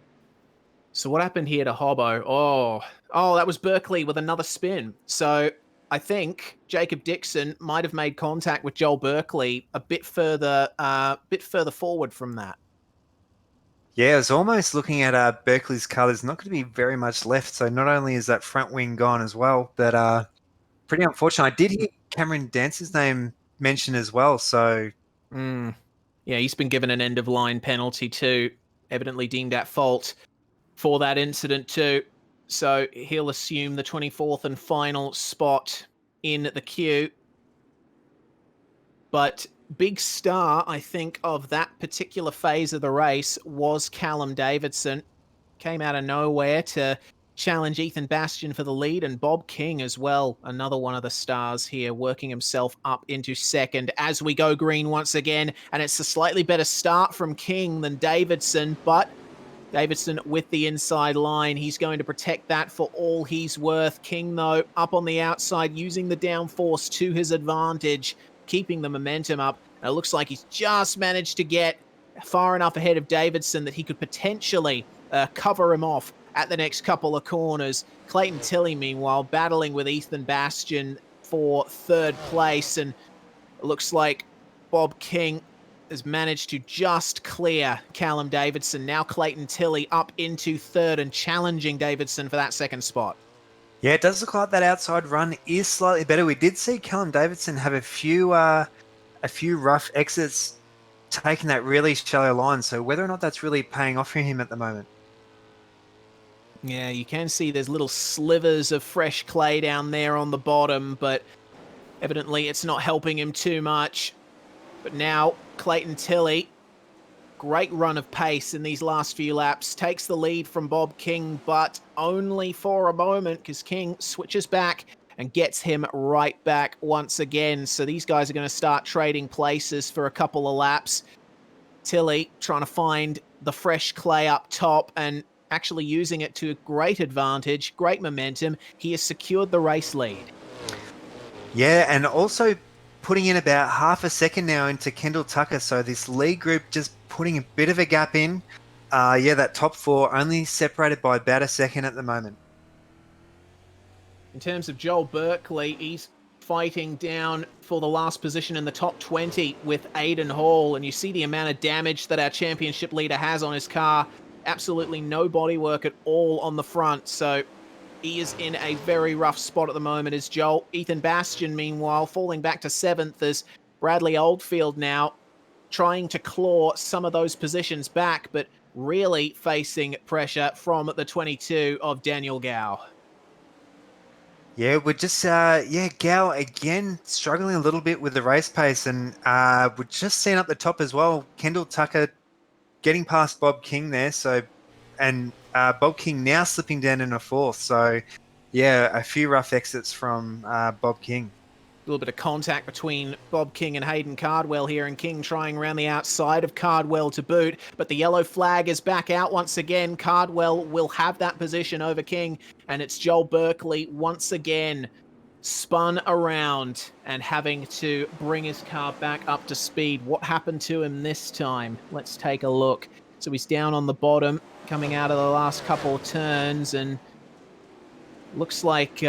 So what happened here to Hobbo? Oh, that was Berkeley with another spin. So I think Jacob Dixon might have made contact with Joel Berkeley a bit further forward from that. Yeah, I was almost looking at Berkeley's car. There's not going to be very much left. So not only is that front wing gone as well, but pretty unfortunate. I did hear Cameron Dance's name mentioned as well. So yeah, he's been given an end-of-line penalty too, evidently deemed at fault for that incident too. So he'll assume the 24th and final spot in the queue. But big star, I think, of that particular phase of the race was Callum Davidson. Came out of nowhere to challenge Ethan Bastian for the lead, and Bob King as well, another one of the stars here, working himself up into second as we go green once again. And it's a slightly better start from King than Davidson, but Davidson with the inside line. He's going to protect that for all he's worth. King, though, up on the outside, using the downforce to his advantage, keeping the momentum up. And it looks like he's just managed to get far enough ahead of Davidson that he could potentially cover him off at the next couple of corners. Clayton Tilley, meanwhile, battling with Ethan Bastian for third place. And it looks like Bob King has managed to just clear Callum Davidson. Now Clayton Tilley up into third and challenging Davidson for that second spot. yeah, it does look like that outside run is slightly better. We did see Callum Davidson have a few rough exits, taking that really shallow line. So whether or not that's really paying off for him at the moment. Yeah, you can see there's little slivers of fresh clay down there on the bottom, but evidently it's not helping him too much. But now Clayton Tilley, great run of pace in these last few laps, takes the lead from Bob King, but only for a moment because King switches back and gets him right back once again. So these guys are going to start trading places for a couple of laps. Tilley trying to find the fresh clay up top and actually using it to great advantage, great momentum. He has secured the race lead. Yeah, and also putting in about half a second now into Kendall Tucker. So this lead group just putting a bit of a gap in. Yeah, that top four only separated by about a second at the moment. In terms of Joel Berkeley, he's fighting down for the last position in the top 20 with Aiden Hall. And you see the amount of damage that our championship leader has on his car. Absolutely no bodywork at all on the front. So he is in a very rough spot at the moment as Joel. Ethan Bastian, meanwhile, falling back to 7th as Bradley Oldfield now trying to claw some of those positions back, but really facing pressure from the 22 of Daniel Gow. Yeah, we're just, Gow again struggling a little bit with the race pace, and we're just seeing up the top as well. Kendall Tucker getting past Bob King there, and Bob King now slipping down in a fourth. So, yeah, a few rough exits from Bob King. little bit of contact between Bob King and Hayden Cardwell here, and King trying around the outside of Cardwell to boot, but the yellow flag is back out once again. Cardwell will have that position over King, and it's Joel Berkeley once again spun around and having to bring his car back up to speed. What happened to him this time? Let's take a look. So he's down on the bottom, coming out of the last couple of turns, and looks like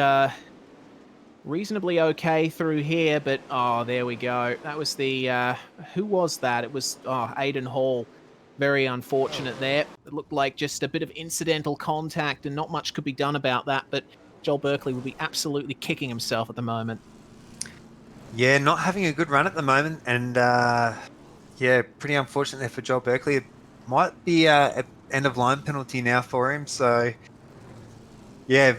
reasonably okay through here, but oh, there we go. That was the, who was that? It was, Aiden Hall. Very unfortunate there. It looked like just a bit of incidental contact and not much could be done about that, but Joel Berkeley would be absolutely kicking himself at the moment. Yeah, not having a good run at the moment, and yeah, pretty unfortunate there for Joel Berkeley. It might be an end of line penalty now for him, so yeah,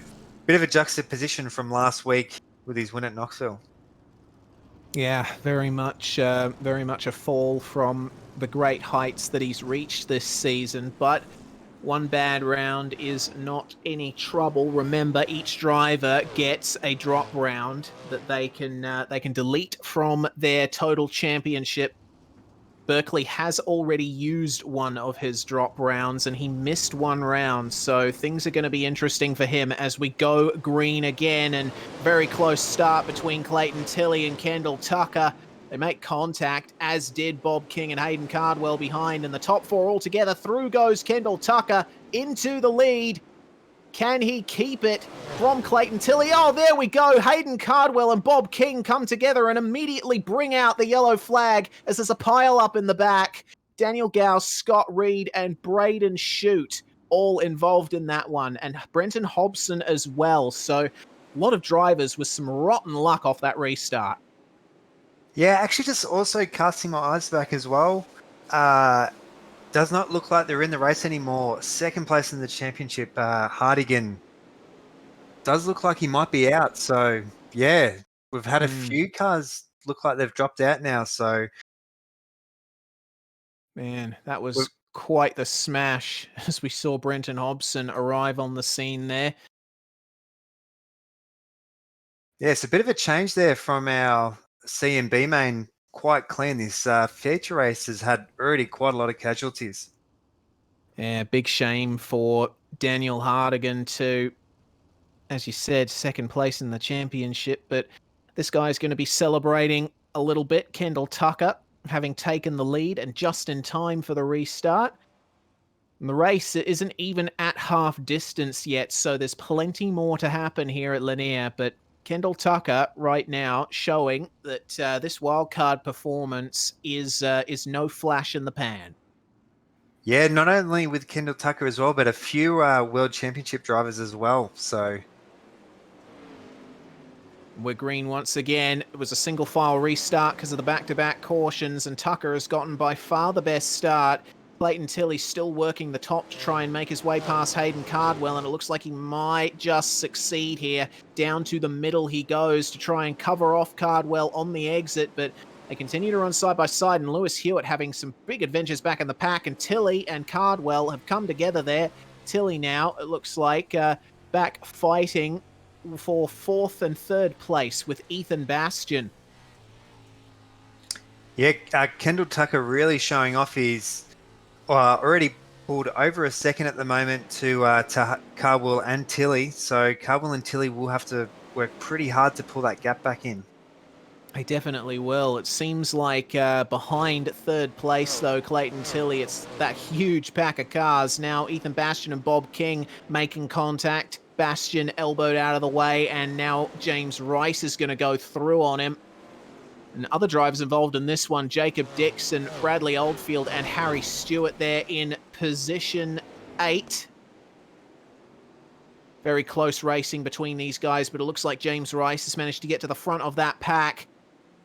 bit of a juxtaposition from last week with his win at Knoxville. Yeah, very much a fall from the great heights that he's reached this season, but one bad round is not any trouble. Remember, each driver gets a drop round that they can delete from their total championship. Berkeley has already used one of his drop rounds, and he missed one round, so things are going to be interesting for him as we go green again, and very close start between Clayton Tilley and Kendall Tucker. They make contact, as did Bob King and Hayden Cardwell behind, and the top four all together. Through goes Kendall Tucker into the lead. Can he keep it from Clayton Tilley? Oh, there we go. Hayden Cardwell and Bob King come together and immediately bring out the yellow flag as there's a pile up in the back. Daniel Gauss, Scott Reed, and Braden Shute all involved in that one, and Brenton Hobson as well. So a lot of drivers with some rotten luck off that restart. Yeah, actually just also casting my eyes back as well. Does not look like they're in the race anymore. Second place in the championship, Hardigan. Does look like he might be out. So, yeah, we've had a few cars look like they've dropped out now. So, man, that was quite the smash as we saw Brenton Hobson arrive on the scene there. yeah, it's a bit of a change there from our C and B main. Quite clean. This feature race has had already quite a lot of casualties. Yeah, big shame for Daniel Hardigan to, as you said, second place in the championship, but this guy's going to be celebrating a little bit. Kendall Tucker having taken the lead and just in time for the restart. And the race isn't even at half distance yet, so there's plenty more to happen here at Lanier, but Kendall Tucker right now showing that this wildcard performance is no flash in the pan. Yeah, not only with Kendall Tucker as well, but a few World Championship drivers as well. So we're green once again. It was a single file restart because of the back-to-back cautions, and Tucker has gotten by far the best start. Clayton Tilley still working the top to try and make his way past Hayden Cardwell, and it looks like he might just succeed here. Down to the middle he goes to try and cover off Cardwell on the exit, but they continue to run side by side, and Lewis Hewitt having some big adventures back in the pack, and Tilley and Cardwell have come together there. Tilley now, it looks like, back fighting for fourth and third place with Ethan Bastian. yeah, Kendall Tucker really showing off his already pulled over a second at the moment to Cardwell and Tilley. So Cardwell and Tilley will have to work pretty hard to pull that gap back in. They definitely will. It seems like behind third place, though, Clayton Tilley, it's that huge pack of cars. Now Ethan Bastian and Bob King making contact. Bastian elbowed out of the way, and now James Rice is going to go through on him. And other drivers involved in this one, Jacob Dixon, Bradley Oldfield, and Harry Stewart there in position 8. Very close racing between these guys, but it looks like James Rice has managed to get to the front of that pack.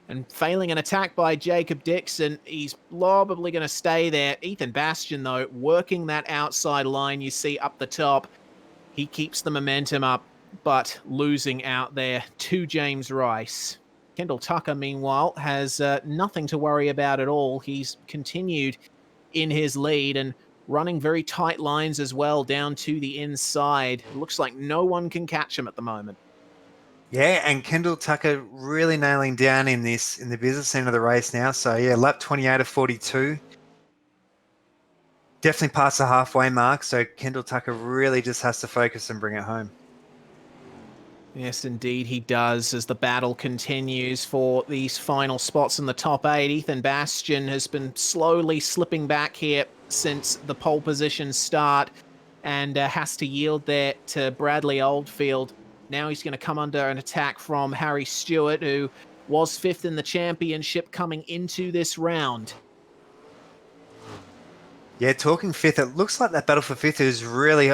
And failing an attack by Jacob Dixon, he's probably going to stay there. Ethan Bastian, though, working that outside line you see up the top. He keeps the momentum up, but losing out there to James Rice. Kendall Tucker, meanwhile, has nothing to worry about at all. He's continued in his lead and running very tight lines as well down to the inside. It looks like no one can catch him at the moment. Yeah, and Kendall Tucker really nailing down in the business end of the race now. So yeah, lap 28 of 42. Definitely past the halfway mark. So Kendall Tucker really just has to focus and bring it home. Yes, indeed, he does. As the battle continues for these final spots in the top 8, Ethan Bastian has been slowly slipping back here since the pole position start and has to yield there to Bradley Oldfield. Now he's going to come under an attack from Harry Stewart, who was 5th in the championship coming into this round. Yeah, talking fifth, it looks like that battle for fifth is really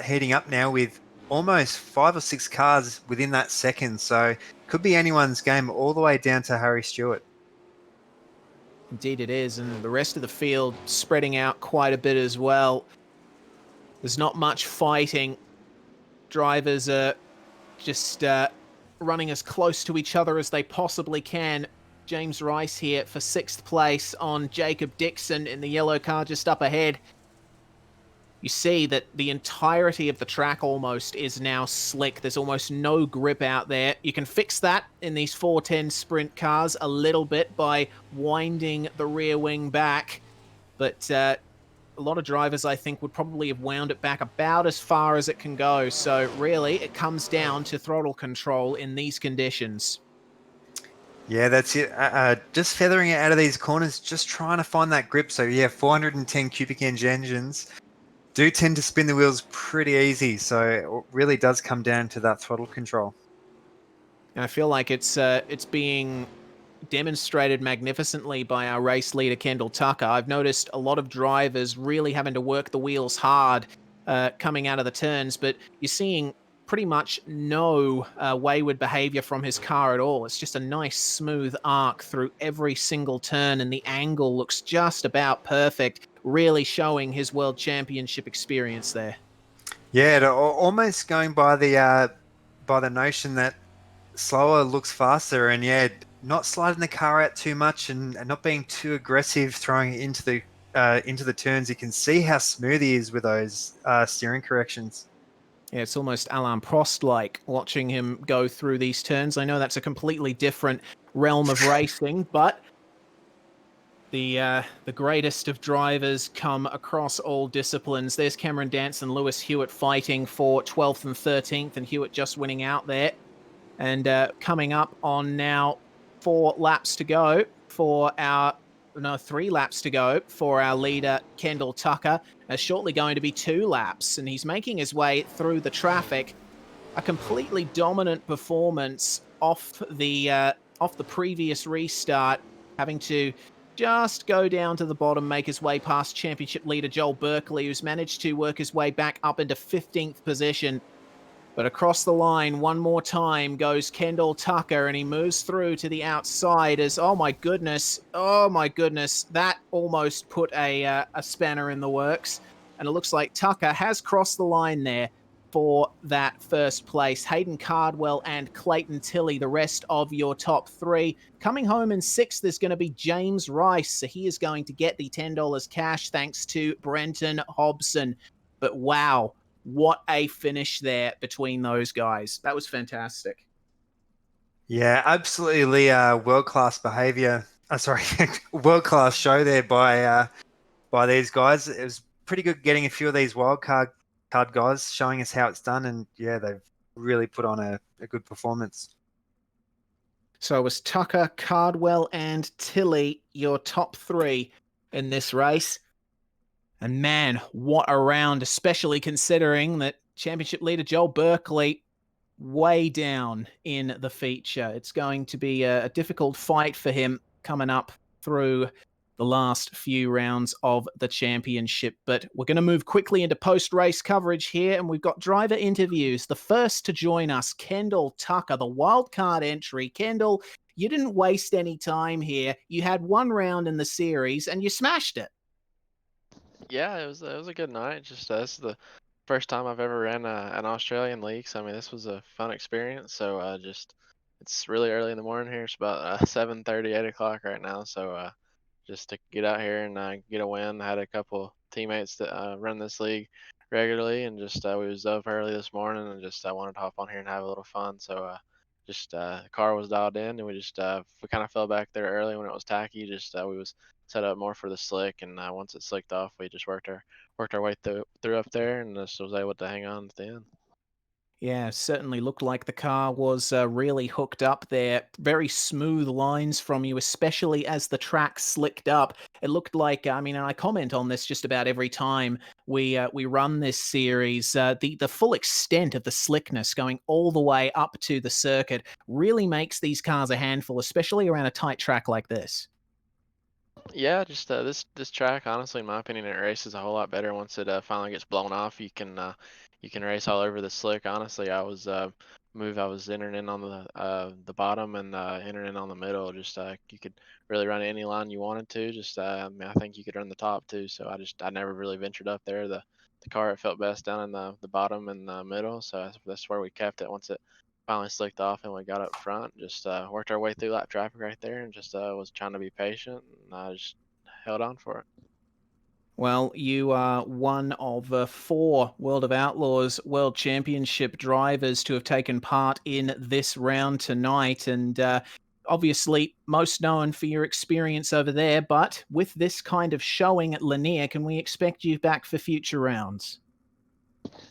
heating up now with almost 5 or 6 cars within that second. So could be anyone's game all the way down to Harry Stewart. Indeed it is, and the rest of the field spreading out quite a bit as well. There's not much fighting. Drivers are just running as close to each other as they possibly can. James Rice here for 6th place on Jacob Dixon in the yellow car just up ahead. You see that the entirety of the track almost is now slick. There's almost no grip out there. You can fix that in these 410 sprint cars a little bit by winding the rear wing back. But a lot of drivers, I think, would probably have wound it back about as far as it can go. So really, it comes down to throttle control in these conditions. Yeah, that's it. Just feathering it out of these corners, just trying to find that grip. So yeah, 410 cubic inch engines do tend to spin the wheels pretty easy. So it really does come down to that throttle control. And I feel like it's being demonstrated magnificently by our race leader, Kendall Tucker. I've noticed a lot of drivers really having to work the wheels hard coming out of the turns, but you're seeing pretty much no wayward behavior from his car at all. It's just a nice smooth arc through every single turn, and the angle looks just about perfect, really showing his world championship experience there. Yeah, almost going by the notion that slower looks faster, and yeah, not sliding the car out too much and not being too aggressive throwing it into the turns. You can see how smooth he is with those steering corrections. Yeah, it's almost Alain Prost-like watching him go through these turns. I know that's a completely different realm of racing, but the greatest of drivers come across all disciplines. There's Cameron Dance and Lewis Hewitt fighting for 12th and 13th, and Hewitt just winning out there. And coming up on now 4 laps to go for our... No, 3 laps to go for our leader, Kendall Tucker. Shortly going to be 2 laps, and he's making his way through the traffic. A completely dominant performance off the previous restart, having to just go down to the bottom, make his way past championship leader Joel Berkeley, who's managed to work his way back up into 15th position. But across the line, one more time, goes Kendall Tucker, and he moves through to the outside as, oh my goodness, that almost put a spanner in the works. And it looks like Tucker has crossed the line there for that first place. Hayden Cardwell and Clayton Tilley, the rest of your top 3. Coming home in 6th is going to be James Rice. So he is going to get the $10 cash thanks to Brenton Hobson. But wow, what a finish there between those guys. That was fantastic. Yeah, absolutely world-class behavior. Sorry, world-class show there by these guys. It was pretty good getting a few of these card guys showing us how it's done, and yeah, they've really put on a good performance. So it was Tucker, Cardwell, and Tilley, your top 3 in this race. And man, what a round, especially considering that championship leader Joel Berkeley way down in the feature. It's going to be a difficult fight for him coming up through the last few rounds of the championship. But we're going to move quickly into post-race coverage here, and we've got driver interviews. The first to join us, Kendall Tucker, the wildcard entry. Kendall, you didn't waste any time here. You had 1 round in the series, and you smashed it. Yeah, it was a good night. Just this is the first time I've ever ran an Australian league, so I mean this was a fun experience. So just it's really early in the morning here. It's about 7:30, 8 o'clock right now. So just to get out here and get a win. I had a couple teammates that run this league regularly, and just we was up early this morning and just I wanted to hop on here and have a little fun. So just the car was dialed in, and we kind of fell back there early when it was tacky. We was set up more for the slick, and once it slicked off, we just worked our way through up there, and just was able to hang on at the end. Yeah, certainly looked like the car was really hooked up there. Very smooth lines from you, especially as the track slicked up. It looked like, I mean, and I comment on this just about every time we run this series. The full extent of the slickness going all the way up to the circuit really makes these cars a handful, especially around a tight track like this. Yeah, just this track, honestly, in my opinion, it races a whole lot better once it finally gets blown off. You can race all over the slick. Honestly, I was entering in on the bottom and entering in on the middle. You could really run any line you wanted to. I mean, I think you could run the top too. So I never really ventured up there. The car it felt best down in the bottom and the middle. So that's where we kept it once it finally slicked off and we got up front. Just worked our way through lap traffic right there, and just was trying to be patient, and I just held on for it. Well, you are one of 4 World of Outlaws World Championship drivers to have taken part in this round tonight, and obviously most known for your experience over there. But with this kind of showing at Lanier, can we expect you back for future rounds?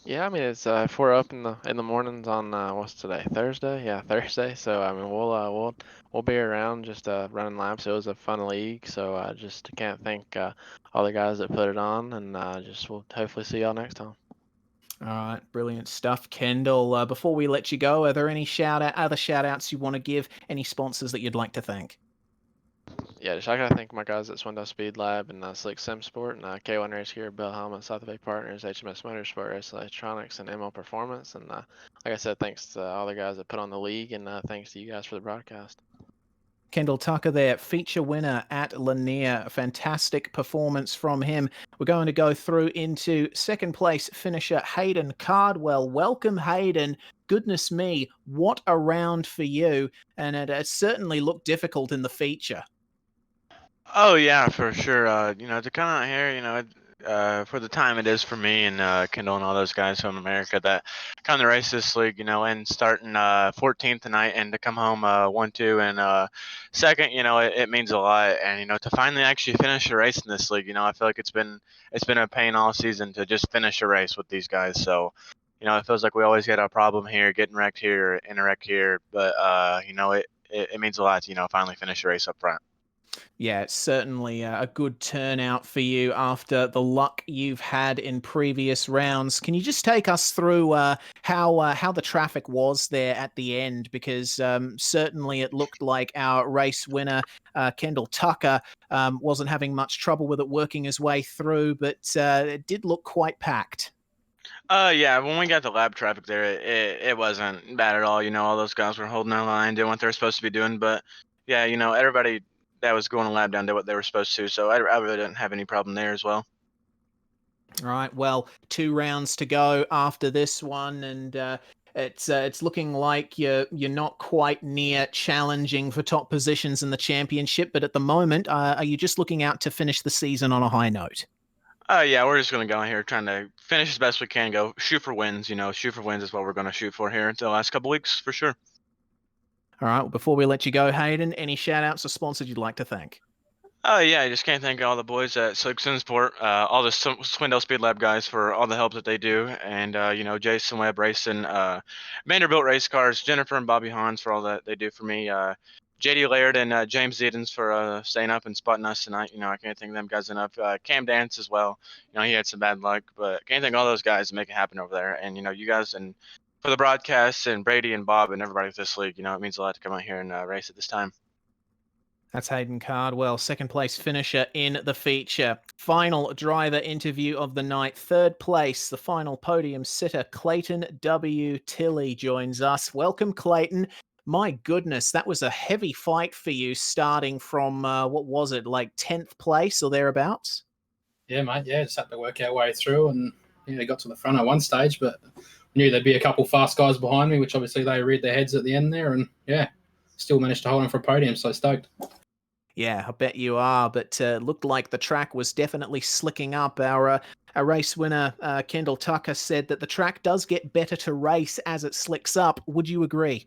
Yeah, I mean it's if we're up in the mornings on what's today? Thursday? Yeah, Thursday. So I mean we'll be around just running laps. It was a fun league, so I just can't thank all the guys that put it on, and just we'll hopefully see y'all next time. All right, brilliant stuff, Kendall. Before we let you go, are there any other shout outs you want to give? Any sponsors that you'd like to thank? Yeah, just I gotta thank my guys at Swindell Speed Lab and Slick Sim Sport and K1 Race Gear, Bill Helmet, South Bay Partners, HMS Motorsport, Race Electronics, and ML Performance. And like I said, thanks to all the guys that put on the league, and thanks to you guys for the broadcast. Kendall Tucker there, feature winner at Lanier. A fantastic performance from him. We're going to go through into second place finisher Hayden Cardwell. Welcome, Hayden. Goodness me, what a round for you. And it certainly looked difficult in the feature. Oh yeah, for sure. To come out here, for the time it is for me and Kendall and all those guys from America that come to race this league, and starting 14th tonight and to come home 1-2 and second, it means a lot. And to finally actually finish a race in this league, I feel like it's been a pain all season to just finish a race with these guys. So. It feels like we always get a problem here, getting wrecked here, in a wreck here, but it means a lot to finally finish a race up front. Yeah, it's certainly a good turnout for you after the luck you've had in previous rounds. Can you just take us through how the traffic was there at the end? Because certainly it looked like our race winner, Kendall Tucker, wasn't having much trouble with it working his way through, but it did look quite packed. Yeah, when we got the lab traffic there, it wasn't bad at all. All those guys were holding their line, doing what they were supposed to be doing. But yeah, everybody that was going a lab down did what they were supposed to. So I really didn't have any problem there as well. All right, well, 2 rounds to go after this one, and it's looking like you're not quite near challenging for top positions in the championship. But at the moment, are you just looking out to finish the season on a high note? Yeah, we're just gonna go in here trying to finish as best we can. Go shoot for wins. Shoot for wins is what we're gonna shoot for here until the last couple weeks for sure. All right, well, before we let you go, Hayden, any shout outs or sponsors you'd like to thank? Oh yeah, I just can't thank all the boys at Slick Sport, all the Swindell Speed Lab guys for all the help that they do, and Jason Webb Racing, Vanderbilt Race Cars, Jennifer and Bobby Hans for all that they do for me, JD Laird and James Edens for staying up and spotting us tonight. I can't thank them guys enough. Cam Dance as well. He had some bad luck, but I can't thank all those guys to make it happen over there, and you guys and for the broadcasts and Brady and Bob and everybody with this league. It means a lot to come out here and race at this time. That's Hayden Cardwell, second place finisher in the feature. Final driver interview of the night. Third place, the final podium sitter, Clayton W. Tilley joins us. Welcome, Clayton. My goodness, that was a heavy fight for you starting from, what was it, like 10th place or thereabouts? Yeah, mate, just had to work our way through and got to the front at one stage, but knew there'd be a couple fast guys behind me, which obviously they reared their heads at the end there, and still managed to hold on for a podium, so stoked. Yeah, I bet you are, but looked like the track was definitely slicking up. Our race winner, Kendall Tucker, said that the track does get better to race as it slicks up. Would you agree?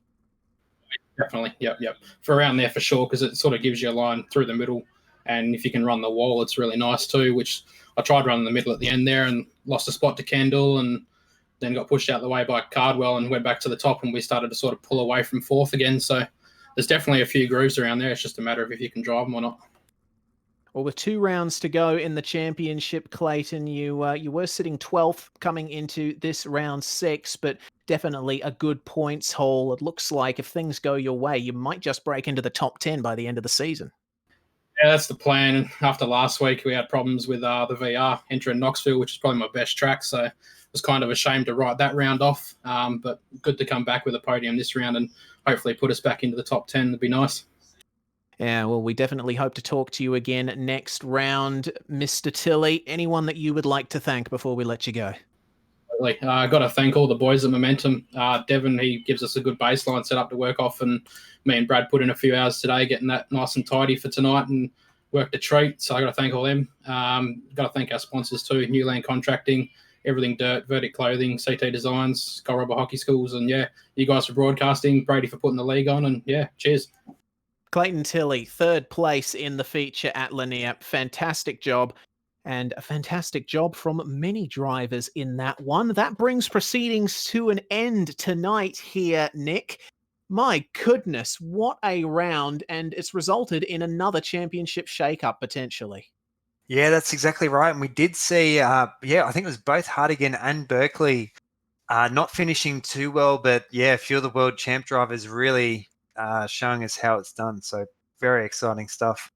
Definitely. Yep. For around there for sure, because it sort of gives you a line through the middle. And if you can run the wall, it's really nice too, which I tried running the middle at the end there and lost a spot to Kendall and then got pushed out the way by Cardwell and went back to the top, and we started to sort of pull away from fourth again. So there's definitely a few grooves around there. It's just a matter of if you can drive them or not. Well, with 2 rounds to go in the championship, Clayton, you were sitting 12th coming into this round 6, but definitely a good points haul. It looks like if things go your way, you might just break into the top 10 by the end of the season. Yeah, that's the plan. After last week, we had problems with the VR entering Knoxville, which is probably my best track. So it was kind of a shame to write that round off. But good to come back with a podium this round and hopefully put us back into the top 10. That'd be nice. Yeah, well, we definitely hope to talk to you again next round, Mr. Tilley. Anyone that you would like to thank before we let you go? I got to thank all the boys at Momentum. Devon, he gives us a good baseline set up to work off, and me and Brad put in a few hours today getting that nice and tidy for tonight and worked a treat. So I got to thank all them. Got to thank our sponsors too, Newland Contracting, Everything Dirt, Verdict Clothing, CT Designs, Skull Rubber Hockey Schools, and yeah, you guys for broadcasting, Brady for putting the league on, and yeah, cheers. Clayton Tilley, 3rd place in the feature at Lanier. Fantastic job. And a fantastic job from many drivers in that one. That brings proceedings to an end tonight here, Nick. My goodness, what a round, and it's resulted in another championship shake-up potentially. Yeah, that's exactly right. And we did see, I think it was both Hardigan and Berkeley not finishing too well, but yeah, a few of the world champ drivers really showing us how it's done. So very exciting stuff.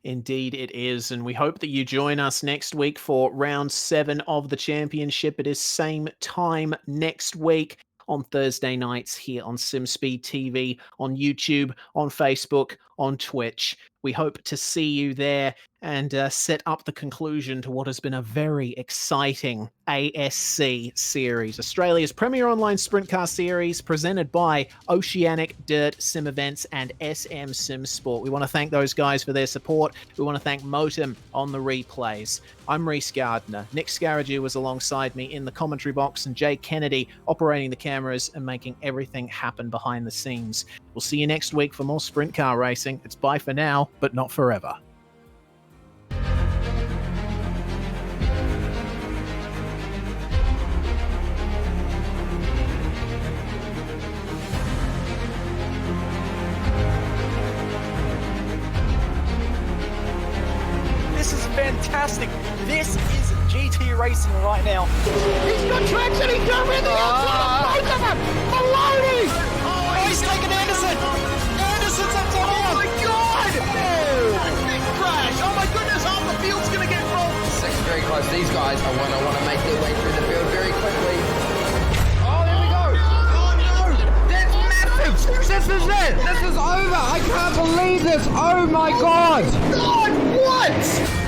Indeed it is, and we hope that you join us next week for round 7 of the championship. It is same time next week on Thursday nights here on SimSpeed TV, on YouTube, on Facebook, on Twitch. We hope to see you there and set up the conclusion to what has been a very exciting ASC series, Australia's premier online sprint car series, presented by Oceanic Dirt Sim Events and SM Sim Sport. We want to thank those guys for their support. We want to thank Motem on the replays. I'm Reese Gardner. Nick Scaraju was alongside me in the commentary box, and Jay Kennedy operating the cameras and making everything happen behind the scenes. We'll see you next week for more sprint car racing. It's bye for now, but not forever. This is fantastic. This is GT racing right now. He's got traction. He's going the outside of both of them. Maloney. Oh, he's taken Anderson. Anderson's up to Oh my God. Big crash. Oh my goodness. Half the field's going to get rolled. Second very close. These guys, I want to make their way through the field very quickly. Oh, there we go. Oh no, that's massive. This is it. This is over. I can't believe this. Oh my God. God, what?